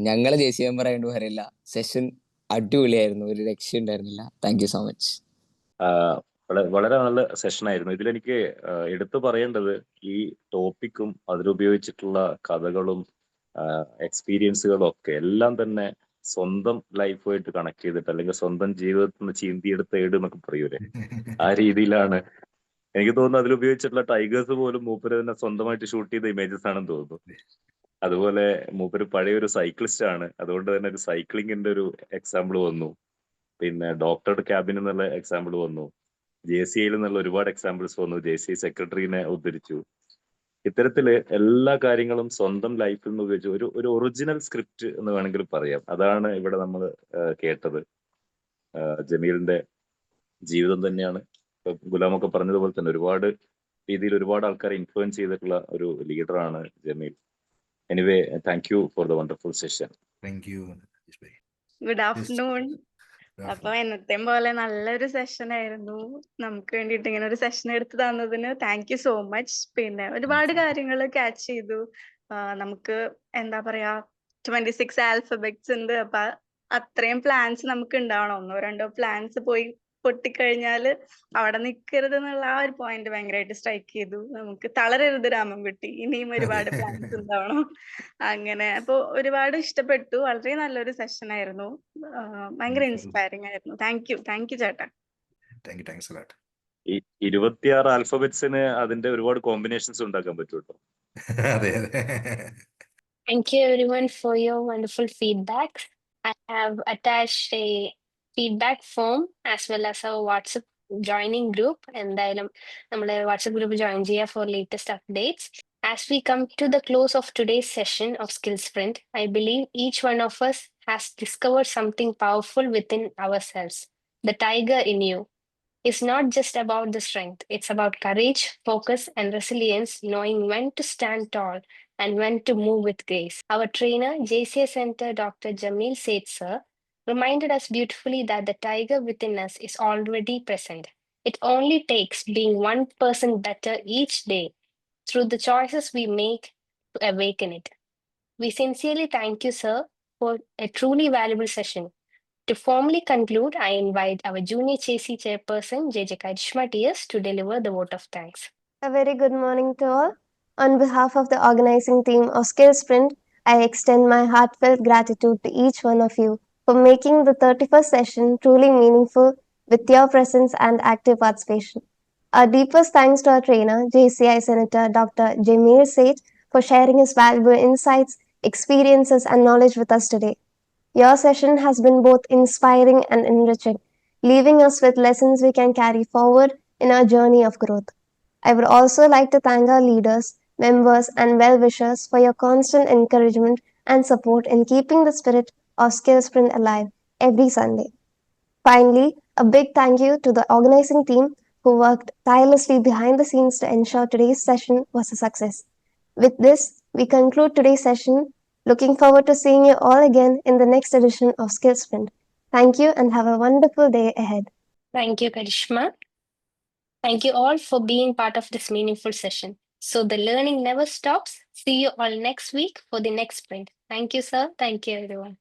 ഞങ്ങളെ JC മെമ്പർ ആയതുകൊണ്ട് പറയില്ല, സെഷൻ അടിപൊളിയായിരുന്നു, ഒരു രക്ഷ ഉണ്ടായിരുന്നില്ല. Thank you so much. വളരെ നല്ല സെഷൻ ആയിരുന്നു. ഇതിലെനിക്ക് എടുത്തു പറയേണ്ടത് ഈ ടോപ്പിക്കും അതിലുപയോഗിച്ചിട്ടുള്ള കഥകളും എക്സ്പീരിയൻസുകളും ഒക്കെ എല്ലാം തന്നെ സ്വന്തം ലൈഫുമായിട്ട് കണക്ട് ചെയ്തിട്ട്, അല്ലെങ്കിൽ സ്വന്തം ജീവിതത്തിൽ നിന്ന് ചീന്തിയെടുത്ത ഏട് എന്നൊക്കെ പറയൂലേ, ആ രീതിയിലാണ് എനിക്ക് തോന്നുന്നു. അതിലുപയോഗിച്ചിട്ടുള്ള ടൈഗേഴ്സ് പോലും മൂപ്പര് തന്നെ സ്വന്തമായിട്ട് ഷൂട്ട് ചെയ്ത ഇമേജസ് ആണെന്ന് തോന്നുന്നു. അതുപോലെ മൂപ്പര് പഴയ ഒരു സൈക്ലിസ്റ്റ് ആണ്, അതുകൊണ്ട് തന്നെ ഒരു സൈക്ലിങ്ങിന്റെ ഒരു എക്സാമ്പിൾ വന്നു. പിന്നെ ഡോക്ടറുടെ ക്യാബിൻ എന്നുള്ള എക്സാമ്പിൾ വന്നു. JCയിൽ നിന്നുള്ള ഒരുപാട് എക്സാമ്പിൾസ് വന്നു. JC സെക്രട്ടറിനെ ഉദ്ധരിച്ചു. ഇത്തരത്തില് എല്ലാ കാര്യങ്ങളും സ്വന്തം ലൈഫിൽ നിന്ന് ഉപയോഗിച്ച് ഒരു ഒറിജിനൽ സ്ക്രിപ്റ്റ് എന്ന് വേണമെങ്കിൽ പറയാം. അതാണ് ഇവിടെ നമ്മൾ കേട്ടത്. ജമീലിന്റെ ജീവിതം തന്നെയാണ്. ഇപ്പൊ ഗുലാമൊക്കെ പറഞ്ഞതുപോലെ തന്നെ ഒരുപാട് രീതിയിൽ ഒരുപാട് ആൾക്കാരെ ഇൻഫ്ലുവൻസ് ചെയ്തിട്ടുള്ള ഒരു ലീഡറാണ് Jameel. Anyway, thank you for the wonderful session. Thank you. Good afternoon. അപ്പൊ എന്നത്തെയും പോലെ നല്ലൊരു സെഷൻ ആയിരുന്നു. നമുക്ക് വേണ്ടിയിട്ട് ഇങ്ങനെ ഒരു സെഷൻ എടുത്ത് തന്നതിന് താങ്ക് യു സോ മച്ച്. പിന്നെ ഒരുപാട് കാര്യങ്ങൾ ക്യാച്ച് ചെയ്തു. നമുക്ക് എന്താ പറയാ, 26 ആൽഫബറ്റ്സ് ഉണ്ട്. അപ്പൊ അത്രയും പ്ലാൻസ് നമുക്ക് ഉണ്ടാവണം. 1-2 പ്ലാൻസ് പോയി പൊട്ടിക്കഴിഞ്ഞാല് അവിടെ നിൽക്കരുത് എന്നുള്ള ആ ഒരു പോയിന്റ് ഭയങ്കരമായിട്ട് സ്ട്രൈക്ക് ചെയ്തു. നമുക്ക് തളരരുത് രാമൻകുട്ടി, ഇനിയും ഒരുപാട് പ്ലാൻസ് ഉണ്ടാവണം. അങ്ങനെ അപ്പൊ ഒരുപാട് ഇഷ്ടപ്പെട്ടു. വളരെ നല്ലൊരു സെഷൻ ആയിരുന്നു. ഭയങ്കര ഇൻസ്പയറിംഗ് ആയിരുന്നു. താങ്ക് യു ചേട്ടാ. Thanks a lot. ഈ 26 ആൽഫബറ്റ്സിന് അതിന്റെ ഒരുപാട് കോമ്പിനേഷൻസ് ഉണ്ടാക്കാൻ പറ്റും കേട്ടോ. അതെ. Thank you everyone for your wonderful feedback. I have attached a feedback form as well as a WhatsApp joining group. എന്തായാലും നമ്മളെ വാട്സപ്പ് ഗ്രൂപ്പ് ജോയിൻ ചെയ്യുക for latest updates. As we come to the close of today's session of Skills Sprint, I believe each one of us has discovered something powerful within ourselves. The tiger in you is not just about the strength, it's about courage, focus, and resilience, knowing when to stand tall and when to move with grace. Our trainer, JCA Center Dr. Jamil Seth sir, reminded us beautifully that the tiger within us is already present. It only takes being 1% better each day through the choices we make to awaken it. We sincerely thank you, sir, for a truly valuable session. To formally conclude, I invite our junior JC chairperson, JJ Karishma TS, to deliver the vote of thanks. A very good morning to all. On behalf of the organizing team of Skills Sprint, I extend my heartfelt gratitude to each one of you for making the 31st session truly meaningful with your presence and active participation. Our deepest thanks to our trainer, JCI Senator Dr. Jamil Seth, for sharing his valuable insights, experiences, and knowledge with us today. Your session has been both inspiring and enriching, leaving us with lessons we can carry forward in our journey of growth. I would also like to thank our leaders, members, and well-wishers for your constant encouragement and support in keeping the spirit of Skills Sprint alive every Sunday. Finally, a big thank you to the organizing team who worked tirelessly behind the scenes to ensure today's session was a success. With this, we conclude today's session. Looking forward to seeing you all again in the next edition of Skills Sprint. Thank you and have a wonderful day ahead. Thank you, Karishma. Thank you all for being part of this meaningful session. So the learning never stops. See you all next week for the next sprint. Thank you, sir. Thank you, everyone.